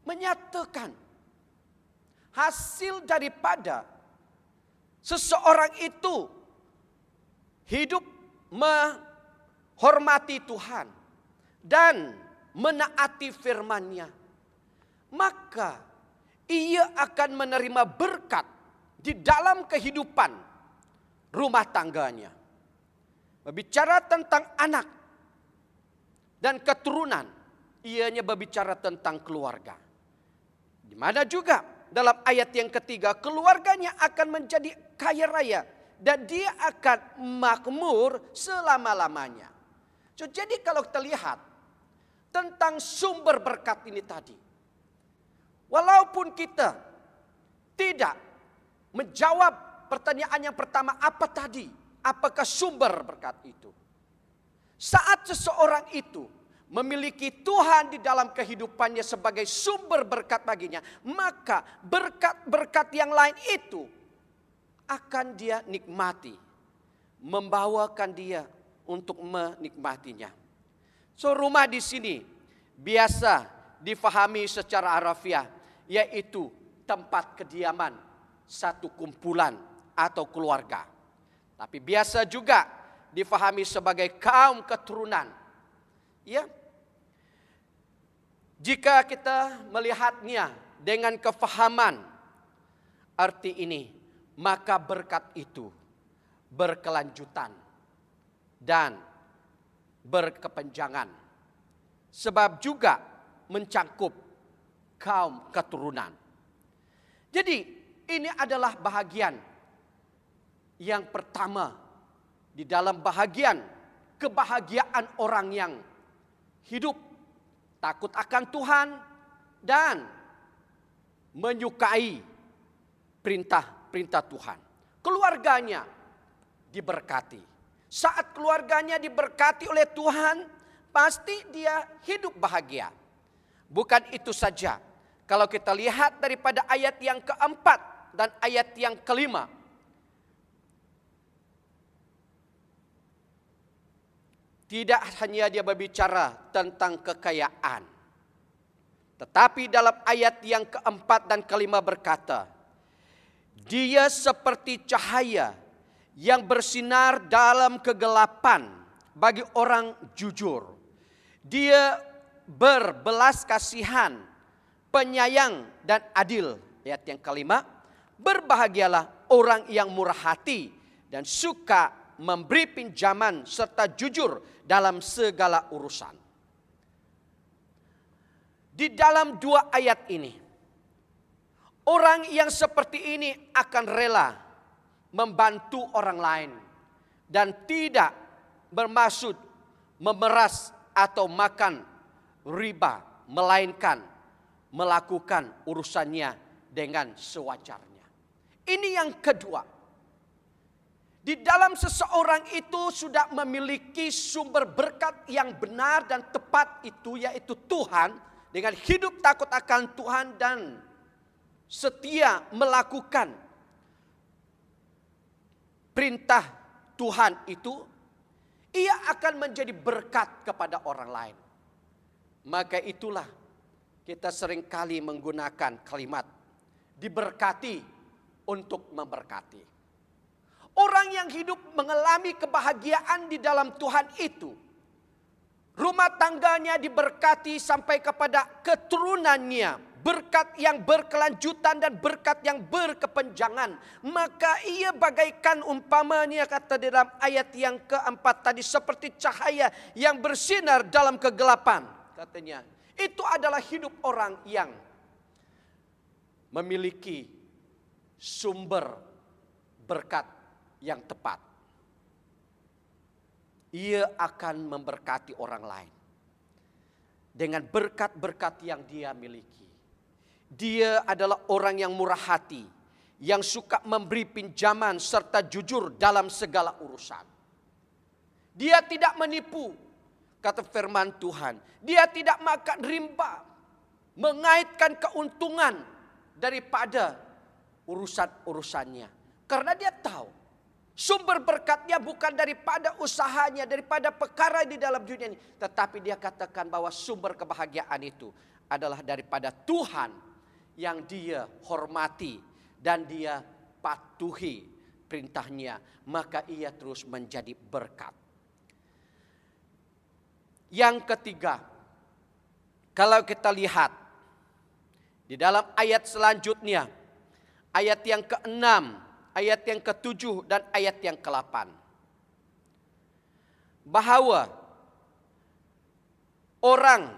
menyatakan hasil daripada seseorang itu hidup menghormati Tuhan dan menaati firman-Nya, maka ia akan menerima berkat di dalam kehidupan rumah tangganya. Berbicara tentang anak dan keturunan, ianya berbicara tentang keluarga. Di mana juga dalam ayat yang ketiga, keluarganya akan menjadi kaya raya dan dia akan makmur selama-lamanya. Jadi kalau kita lihat tentang sumber berkat ini tadi, walaupun kita tidak menjawab pertanyaan yang pertama, apa tadi? Apakah sumber berkat itu? Saat seseorang itu memiliki Tuhan di dalam kehidupannya sebagai sumber berkat baginya, maka berkat-berkat yang lain itu akan dia nikmati, membawakan dia untuk menikmatinya. So, rumah di sini biasa difahami secara harafiah, yaitu tempat kediaman satu kumpulan atau keluarga. Tapi biasa juga difahami sebagai kaum keturunan. Ya. Jika kita melihatnya dengan kefahaman arti ini, maka berkat itu berkelanjutan dan berkepanjangan. Sebab juga mencangkup kaum keturunan. Jadi ini adalah bahagian yang pertama di dalam kebahagiaan orang yang hidup takut akan Tuhan dan menyukai perintah-perintah Tuhan. Keluarganya diberkati. Saat keluarganya diberkati oleh Tuhan, pasti dia hidup bahagia. Bukan itu saja. Kalau kita lihat daripada ayat yang keempat dan ayat yang kelima, tidak hanya dia berbicara tentang kekayaan, tetapi dalam ayat yang keempat dan kelima berkata, dia seperti cahaya yang bersinar dalam kegelapan bagi orang jujur. Dia berbelas kasihan, penyayang dan adil. Ayat yang kelima, berbahagialah orang yang murah hati dan suka memberi pinjaman serta jujur dalam segala urusan. Di dalam dua ayat ini, orang yang seperti ini akan rela membantu orang lain dan tidak bermaksud memeras atau makan riba, melainkan melakukan urusannya dengan sewajarnya. Ini yang kedua. Di dalam seseorang itu sudah memiliki sumber berkat yang benar dan tepat itu, yaitu Tuhan, dengan hidup takut akan Tuhan dan setia melakukan perintah Tuhan itu, ia akan menjadi berkat kepada orang lain. Maka itulah kita seringkali menggunakan kalimat diberkati untuk memberkati. Orang yang hidup mengalami kebahagiaan di dalam Tuhan itu, rumah tangganya diberkati sampai kepada keturunannya, berkat yang berkelanjutan dan berkat yang berkepanjangan. Maka ia bagaikan umpamanya, kata dalam ayat yang keempat tadi, seperti cahaya yang bersinar dalam kegelapan. Katanya, itu adalah hidup orang yang memiliki sumber berkat yang tepat. Ia akan memberkati orang lain dengan berkat-berkat yang dia miliki. Dia adalah orang yang murah hati, yang suka memberi pinjaman serta jujur dalam segala urusan. Dia tidak menipu, kata firman Tuhan. Dia tidak makan riba. mengaitkan keuntungan daripada urusan-urusannya. Karena dia tahu sumber berkatnya bukan daripada usahanya, daripada perkara di dalam dunia ini. Tetapi dia katakan bahwa sumber kebahagiaan itu adalah daripada Tuhan yang dia hormati dan dia patuhi perintahnya. Maka ia terus menjadi berkat. Yang ketiga, kalau kita lihat di dalam ayat selanjutnya, ayat yang ke-6, ayat yang ke-7 dan ayat yang ke-8. Bahwa orang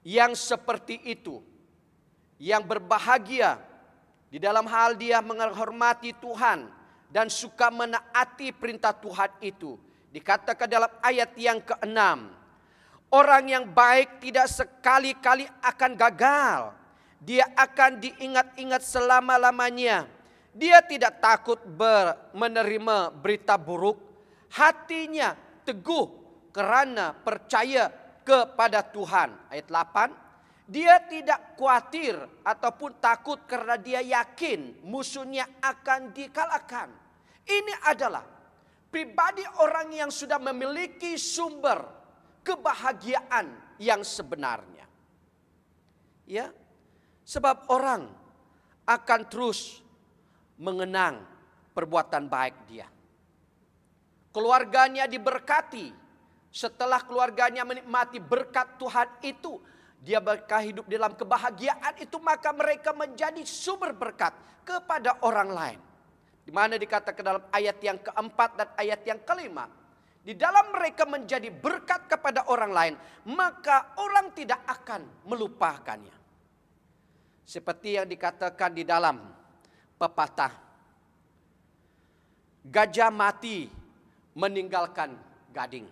yang seperti itu, yang berbahagia di dalam hal dia menghormati Tuhan dan suka menaati perintah Tuhan itu, dikatakan dalam ayat yang ke-6, orang yang baik tidak sekali-kali akan gagal. Dia akan diingat-ingat selama-lamanya. Dia tidak takut menerima berita buruk. Hatinya teguh karena percaya kepada Tuhan. Ayat 8. Dia tidak khawatir ataupun takut karena dia yakin musuhnya akan dikalahkan. Ini adalah pribadi orang yang sudah memiliki sumber kebahagiaan yang sebenarnya. Ya. Sebab orang akan terus mengenang perbuatan baik dia. Keluarganya diberkati. Setelah keluarganya menikmati berkat Tuhan itu, dia hidup dalam kebahagiaan itu, maka mereka menjadi sumber berkat kepada orang lain. Di mana dikatakan dalam ayat yang keempat dan ayat yang kelima, di dalam mereka menjadi berkat kepada orang lain, maka orang tidak akan melupakannya. Seperti yang dikatakan di dalam pepatah, gajah mati meninggalkan gading,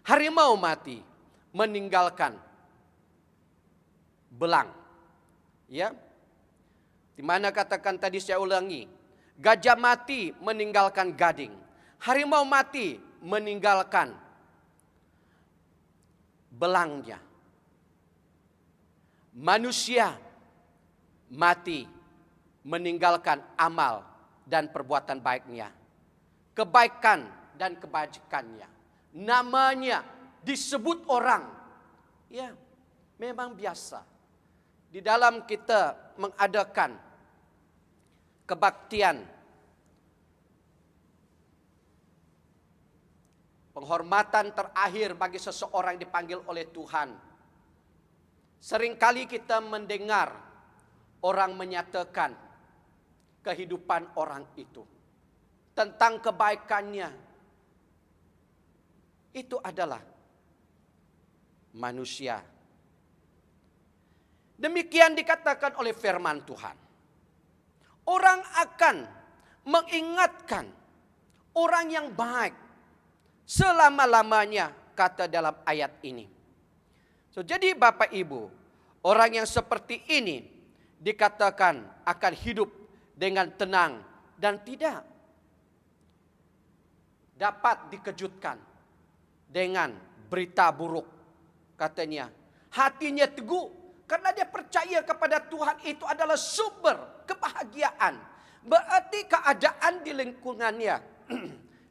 harimau mati meninggalkan belang. Ya, di mana katakan tadi saya ulangi, gajah mati meninggalkan gading, harimau mati meninggalkan belangnya. Manusia mati meninggalkan amal dan perbuatan baiknya, kebaikan dan kebajikannya. Namanya disebut orang. Ya, memang biasa. Di dalam kita mengadakan kebaktian, penghormatan terakhir bagi seseorang dipanggil oleh Tuhan. Seringkali kita mendengar orang menyatakan kehidupan orang itu, tentang kebaikannya. Itu adalah manusia. Demikian dikatakan oleh firman Tuhan. Orang akan mengingatkan orang yang baik selama-lamanya, kata dalam ayat ini. Jadi Bapak Ibu, orang yang seperti ini dikatakan akan hidup dengan tenang dan tidak dapat dikejutkan dengan berita buruk. Katanya, hatinya teguh karena dia percaya kepada Tuhan itu adalah sumber kebahagiaan. Berarti keadaan di lingkungannya,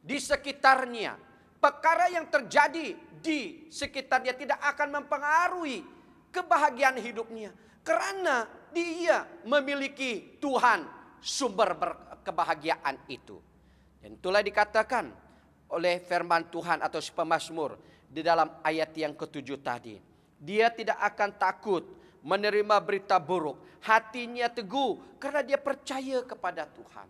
di sekitarnya, perkara yang terjadi di sekitarnya tidak akan mempengaruhi kebahagiaan hidupnya. Karena dia memiliki Tuhan sumber kebahagiaan itu. Dan itulah dikatakan oleh firman Tuhan atau si pemazmur di dalam ayat yang ke-7 tadi. Dia tidak akan takut menerima berita buruk. Hatinya teguh karena dia percaya kepada Tuhan.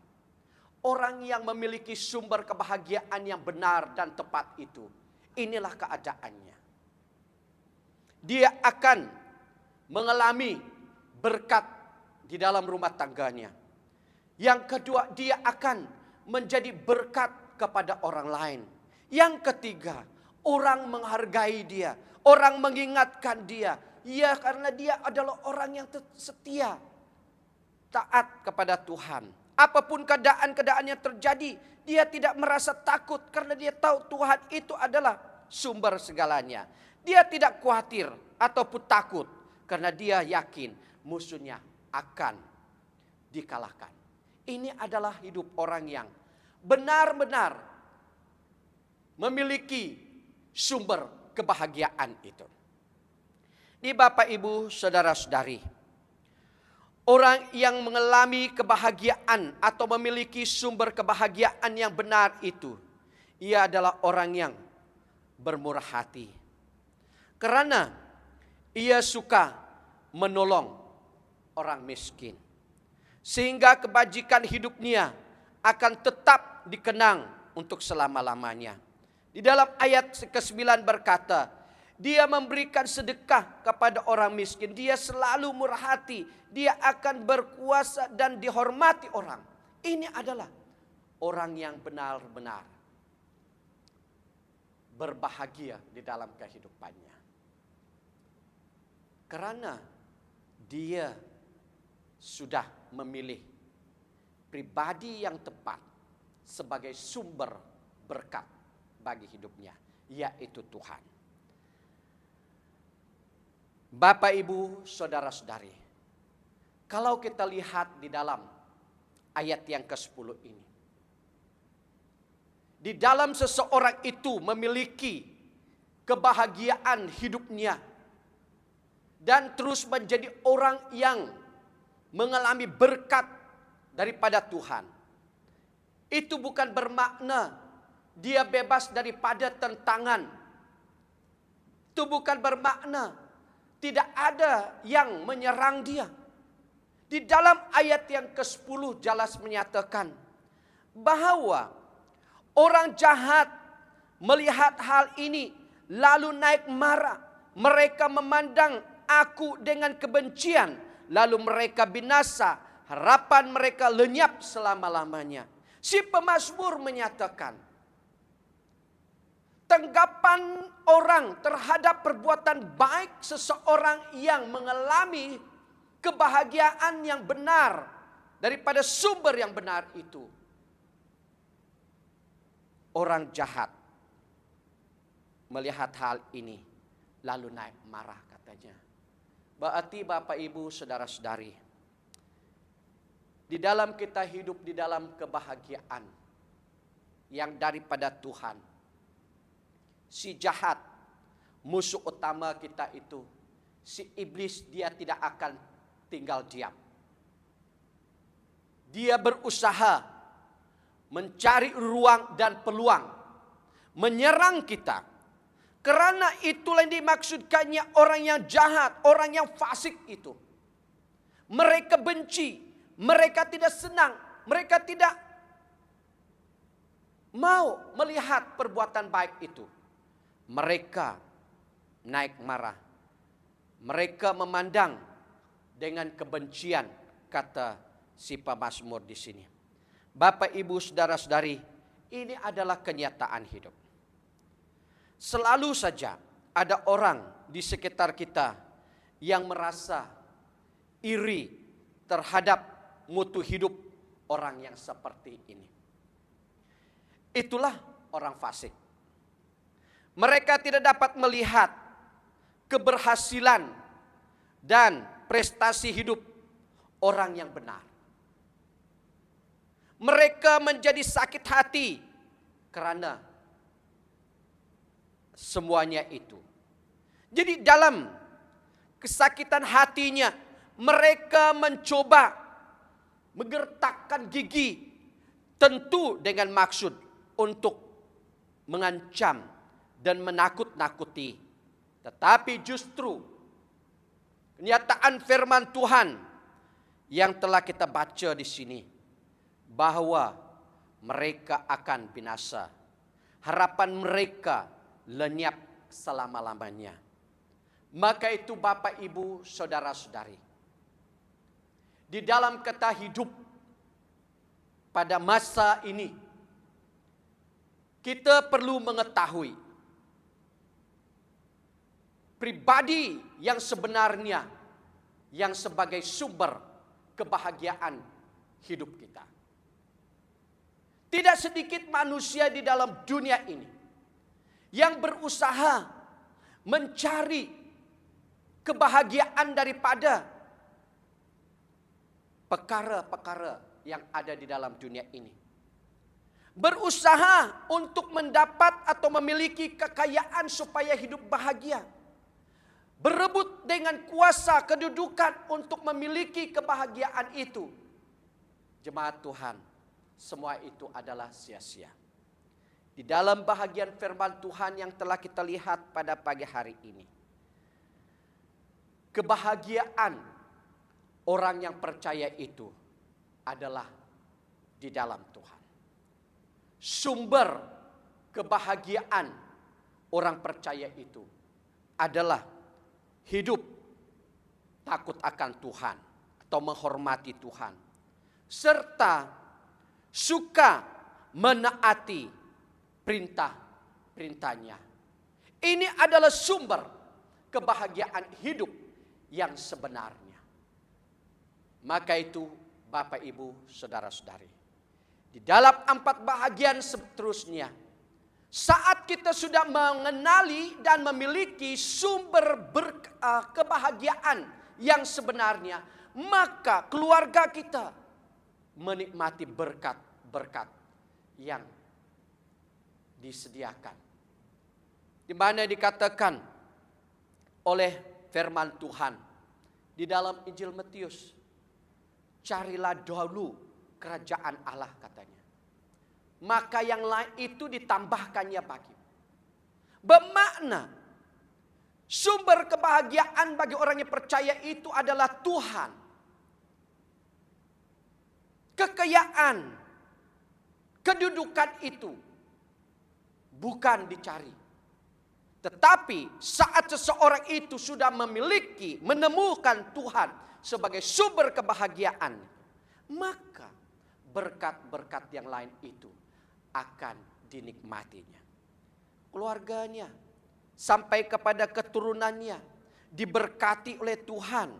Orang yang memiliki sumber kebahagiaan yang benar dan tepat itu, inilah keadaannya. Dia akan mengalami berkat di dalam rumah tangganya. Yang kedua, dia akan menjadi berkat kepada orang lain. Yang ketiga, orang menghargai dia, orang mengingatkan dia. Ya, karena dia adalah orang yang setia, taat kepada Tuhan. Apapun keadaan-keadaan yang terjadi, dia tidak merasa takut karena dia tahu Tuhan itu adalah sumber segalanya. Dia tidak khawatir ataupun takut Karena dia yakin musuhnya akan dikalahkan. Ini adalah hidup orang yang benar-benar memiliki sumber kebahagiaan itu. Ini Bapak Ibu Saudara-saudari, orang yang mengalami kebahagiaan atau memiliki sumber kebahagiaan yang benar itu, ia adalah orang yang bermurah hati. Karena ia suka menolong orang miskin. Sehingga kebajikan hidupnya akan tetap dikenang untuk selama-lamanya. Di dalam ayat ke-9 berkata, dia memberikan sedekah kepada orang miskin. Dia selalu murah hati. Dia akan berkuasa dan dihormati orang. Ini adalah orang yang benar-benar berbahagia di dalam kehidupannya. Karena dia sudah memilih pribadi yang tepat sebagai sumber berkat bagi hidupnya, yaitu Tuhan. Bapak, Ibu, Saudara-saudari, kalau kita lihat di dalam ayat yang ke-10 ini, di dalam seseorang itu memiliki kebahagiaan hidupnya dan terus menjadi orang yang mengalami berkat daripada Tuhan. Itu bukan bermakna dia bebas daripada tentangan. Itu bukan bermakna tidak ada yang menyerang dia. Di dalam ayat yang ke-10 jelas menyatakan bahwa orang jahat melihat hal ini lalu naik marah. Mereka memandang aku dengan kebencian, lalu mereka binasa, harapan mereka lenyap selama-lamanya. Si pemazmur menyatakan, tanggapan orang terhadap perbuatan baik seseorang yang mengalami kebahagiaan yang benar daripada sumber yang benar itu. Orang jahat melihat hal ini lalu naik marah katanya. Berarti Bapak Ibu Saudara-saudari, di dalam kita hidup di dalam kebahagiaan yang daripada Tuhan, si jahat, musuh utama kita itu, si iblis, dia tidak akan tinggal diam. Dia berusaha mencari ruang dan peluang menyerang kita. Karena itulah yang dimaksudkannya orang yang jahat, orang yang fasik itu. Mereka benci, mereka tidak senang, mereka tidak mau melihat perbuatan baik itu. Mereka naik marah. Mereka memandang dengan kebencian, kata si pemazmur di sini. Bapak, Ibu, Saudara-saudari, ini adalah kenyataan hidup. Selalu saja ada orang di sekitar kita yang merasa iri terhadap mutu hidup orang yang seperti ini. Itulah orang fasik. Mereka tidak dapat melihat keberhasilan dan prestasi hidup orang yang benar. Mereka menjadi sakit hati karena semuanya itu. Jadi dalam kesakitan hatinya mereka mencoba menggertakkan gigi, tentu dengan maksud untuk mengancam dan menakut-nakuti. Tetapi justru kenyataan firman Tuhan yang telah kita baca di sini, bahwa mereka akan binasa. Harapan mereka lenyap selama-lamanya. Maka itu Bapak, Ibu, Saudara-saudari, di dalam kita hidup pada masa ini, kita perlu mengetahui pribadi yang sebenarnya yang sebagai sumber kebahagiaan hidup kita. Tidak sedikit manusia di dalam dunia ini yang berusaha mencari kebahagiaan daripada perkara-perkara yang ada di dalam dunia ini. Berusaha untuk mendapat atau memiliki kekayaan supaya hidup bahagia. Berebut dengan kuasa kedudukan untuk memiliki kebahagiaan itu. Jemaat Tuhan, semua itu adalah sia-sia. Di dalam bahagian firman Tuhan yang telah kita lihat pada pagi hari ini, kebahagiaan orang yang percaya itu adalah di dalam Tuhan. Sumber kebahagiaan orang percaya itu adalah hidup takut akan Tuhan atau menghormati Tuhan, serta suka menaati perintah-perintahnya. Ini adalah sumber kebahagiaan hidup yang sebenarnya. Maka itu Bapak, Ibu, Saudara-saudari, di dalam 4 bahagian seterusnya, saat kita sudah mengenali dan memiliki sumber kebahagiaan yang sebenarnya, maka keluarga kita menikmati berkat-berkat yang disediakan. Di mana dikatakan oleh firman Tuhan di dalam Injil Matius, carilah dahulu kerajaan Allah katanya. Maka yang lain itu ditambahkannya bagi. Bermakna sumber kebahagiaan bagi orang yang percaya itu adalah Tuhan. Kekayaan, kedudukan itu bukan dicari. Tetapi saat seseorang itu sudah menemukan Tuhan sebagai sumber kebahagiaan, maka berkat-berkat yang lain itu akan dinikmatinya. Keluarganya sampai kepada keturunannya diberkati oleh Tuhan.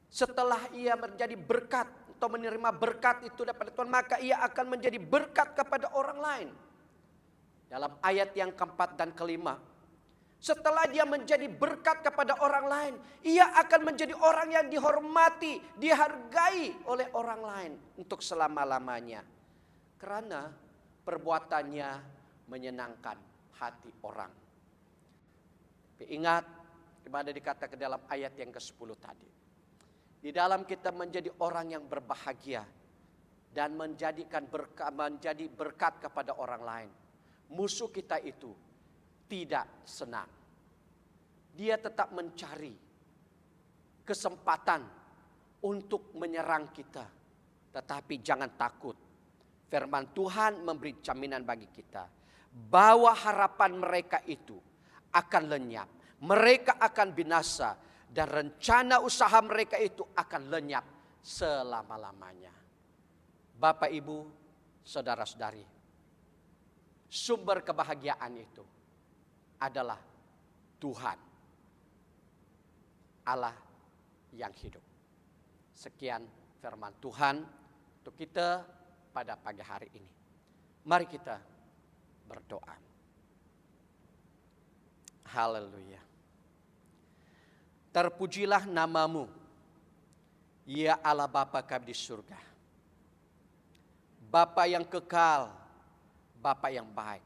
Setelah ia menjadi berkat atau menerima berkat itu daripada Tuhan, maka ia akan menjadi berkat kepada orang lain. Dalam ayat yang keempat dan kelima, setelah dia menjadi berkat kepada orang lain, ia akan menjadi orang yang dihormati, dihargai oleh orang lain untuk selama-lamanya. Karena perbuatannya menyenangkan hati orang. Tapi ingat, gimana dikatakan dalam ayat yang ke-10 tadi. Di dalam kita menjadi orang yang berbahagia dan menjadi berkat kepada orang lain, musuh kita itu tidak senang. Dia tetap mencari kesempatan untuk menyerang kita. Tetapi jangan takut. Firman Tuhan memberi jaminan bagi kita bahwa harapan mereka itu akan lenyap. Mereka akan binasa dan rencana usaha mereka itu akan lenyap selama-lamanya. Bapak, Ibu, Saudara-saudari, sumber kebahagiaan itu adalah Tuhan, Allah yang hidup. Sekian firman Tuhan untuk kita pada pagi hari ini. Mari kita berdoa. Haleluya. Terpujilah namamu, ya Allah Bapa kami di surga. Bapa yang kekal, Bapa yang baik.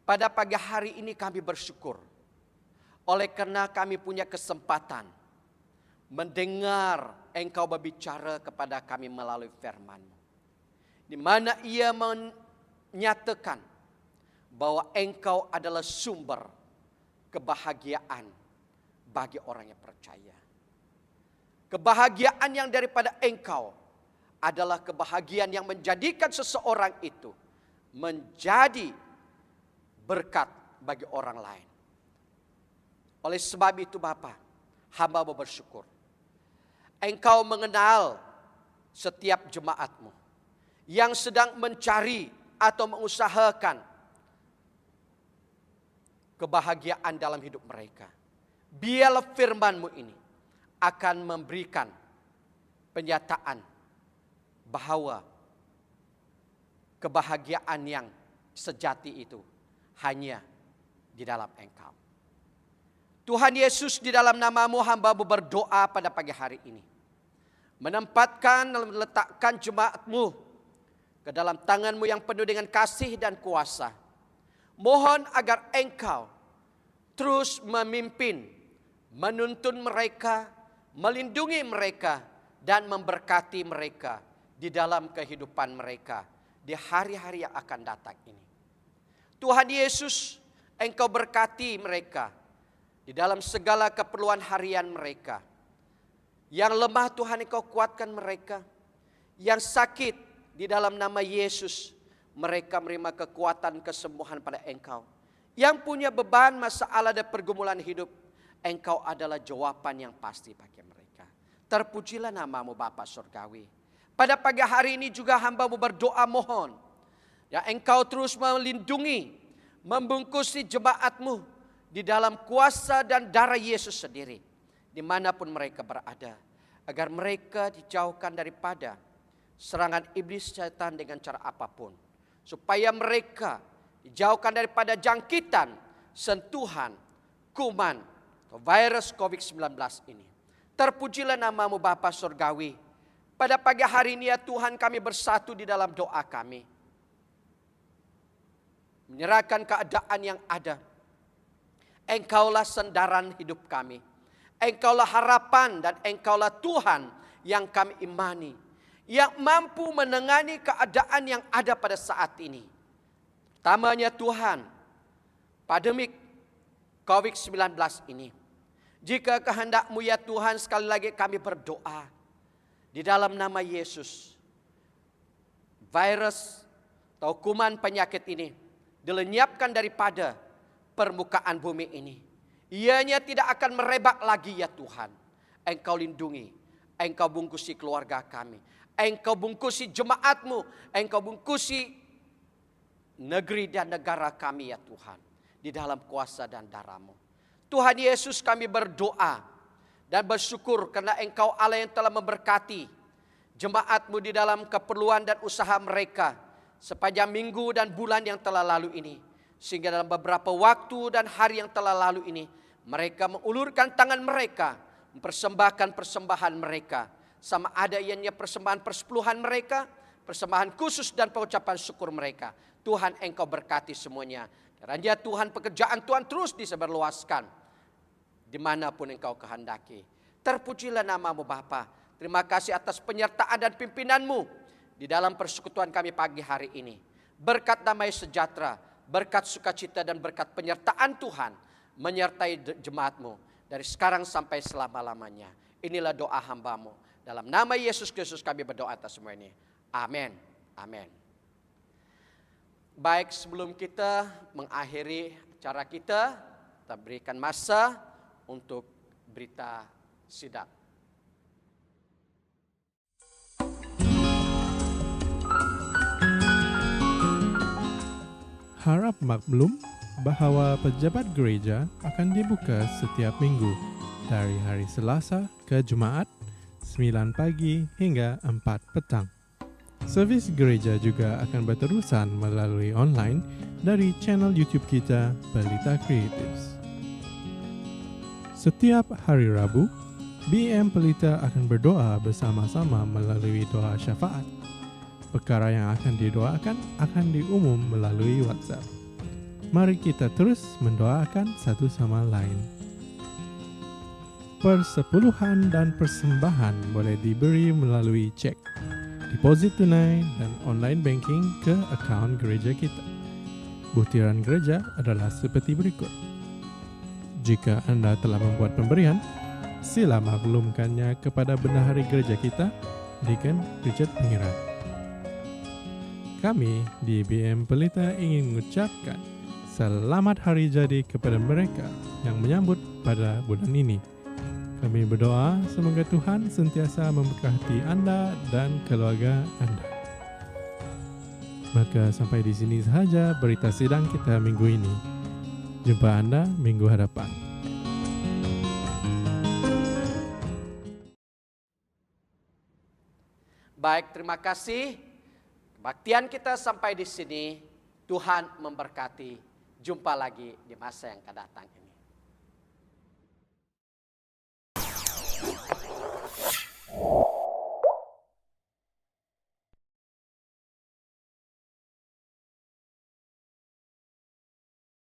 Pada pagi hari ini kami bersyukur oleh karena kami punya kesempatan mendengar Engkau berbicara kepada kami melalui firman-Mu. Di mana ia menyatakan bahwa Engkau adalah sumber kebahagiaan bagi orang yang percaya. Kebahagiaan yang daripada Engkau adalah kebahagiaan yang menjadikan seseorang itu menjadi berkat bagi orang lain. Oleh sebab itu Bapa, hamba bersyukur. Engkau mengenal setiap jemaat-Mu yang sedang mencari atau mengusahakan kebahagiaan dalam hidup mereka. Biarlah firman-Mu ini akan memberikan penyataan bahwa kebahagiaan yang sejati itu hanya di dalam Engkau. Tuhan Yesus, di dalam nama-Mu hamba-Mu berdoa pada pagi hari ini. Menempatkan, meletakkan jemaat-Mu ke dalam tangan-Mu yang penuh dengan kasih dan kuasa. Mohon agar Engkau terus memimpin, menuntun mereka, melindungi mereka, dan memberkati mereka di dalam kehidupan mereka di hari-hari yang akan datang ini. Tuhan Yesus, Engkau berkati mereka di dalam segala keperluan harian mereka. Yang lemah Tuhan Engkau kuatkan mereka. Yang sakit di dalam nama Yesus, mereka menerima kekuatan kesembuhan pada Engkau. Yang punya beban, masalah dan pergumulan hidup, Engkau adalah jawaban yang pasti bagi mereka. Terpujilah nama-Mu Bapa Surgawi. Pada pagi hari ini juga hamba-Mu berdoa mohon, ya Engkau terus melindungi, membungkusi jemaat-Mu di dalam kuasa dan darah Yesus sendiri, dimanapun mereka berada, agar mereka dijauhkan daripada serangan iblis setan dengan cara apapun, supaya mereka dijauhkan daripada jangkitan, sentuhan, kuman, atau virus COVID-19 ini. Terpujilah nama-Mu Bapa Surgawi. Pada pagi hari ini ya Tuhan, kami bersatu di dalam doa kami, menyerahkan keadaan yang ada. Engkaulah sandaran hidup kami. Engkaulah harapan dan Engkaulah Tuhan yang kami imani, yang mampu menangani keadaan yang ada pada saat ini. Pertamanya Tuhan, pandemik COVID-19 ini. Jika kehendak-Mu ya Tuhan, sekali lagi kami berdoa di dalam nama Yesus, virus atau kuman penyakit ini dilenyapkan daripada permukaan bumi ini. Ianya tidak akan merebak lagi ya Tuhan. Engkau lindungi, Engkau bungkusi keluarga kami, Engkau bungkusi jemaat-Mu, Engkau bungkusi negeri dan negara kami ya Tuhan, di dalam kuasa dan darah-Mu. Tuhan Yesus, kami berdoa dan bersyukur karena Engkau Allah yang telah memberkati jemaat-Mu di dalam keperluan dan usaha mereka sepanjang minggu dan bulan yang telah lalu ini. Sehingga dalam beberapa waktu dan hari yang telah lalu ini, mereka mengulurkan tangan mereka, mempersembahkan persembahan mereka. Sama ada ianya persembahan persepuluhan mereka, persembahan khusus dan pengucapan syukur mereka. Tuhan Engkau berkati semuanya. Kiranya Tuhan, pekerjaan Tuhan terus disebarluaskan dimanapun Engkau kehendaki. Terpujilah nama-Mu Bapa. Terima kasih atas penyertaan dan pimpinan-Mu di dalam persekutuan kami pagi hari ini. Berkat damai sejahtera, berkat sukacita dan berkat penyertaan Tuhan menyertai jemaat-Mu dari sekarang sampai selama-lamanya. Inilah doa hamba-Mu. Dalam nama Yesus Kristus kami berdoa atas semua ini. Amin. Amin. Baik, sebelum kita mengakhiri acara kita berikan masa untuk berita sidang. Harap maklum bahwa pejabat gereja akan dibuka setiap minggu dari hari Selasa ke Jumaat 9 pagi hingga 4 petang. Servis gereja juga akan berterusan melalui online dari channel YouTube kita Pelita Creatives. Setiap hari Rabu, BM Pelita akan berdoa bersama-sama melalui doa syafaat. Perkara yang akan didoakan akan diumum melalui WhatsApp. Mari kita terus mendoakan satu sama lain. Persepuluhan dan persembahan boleh diberi melalui cek, deposit tunai, dan online banking ke akaun gereja kita. Butiran gereja adalah seperti berikut. Jika Anda telah membuat pemberian, sila maklumkannya kepada bendahari gereja kita, Deacon Richard Pengirat. Kami di BM Pelita ingin mengucapkan selamat hari jadi kepada mereka yang menyambut pada bulan ini. Kami berdoa semoga Tuhan sentiasa memberkati Anda dan keluarga Anda. Maka sampai di sini sahaja berita sidang kita minggu ini. Jumpa Anda minggu hadapan. Baik, terima kasih. Kebaktian kita sampai di sini. Tuhan memberkati. Jumpa lagi di masa yang akan datang ini.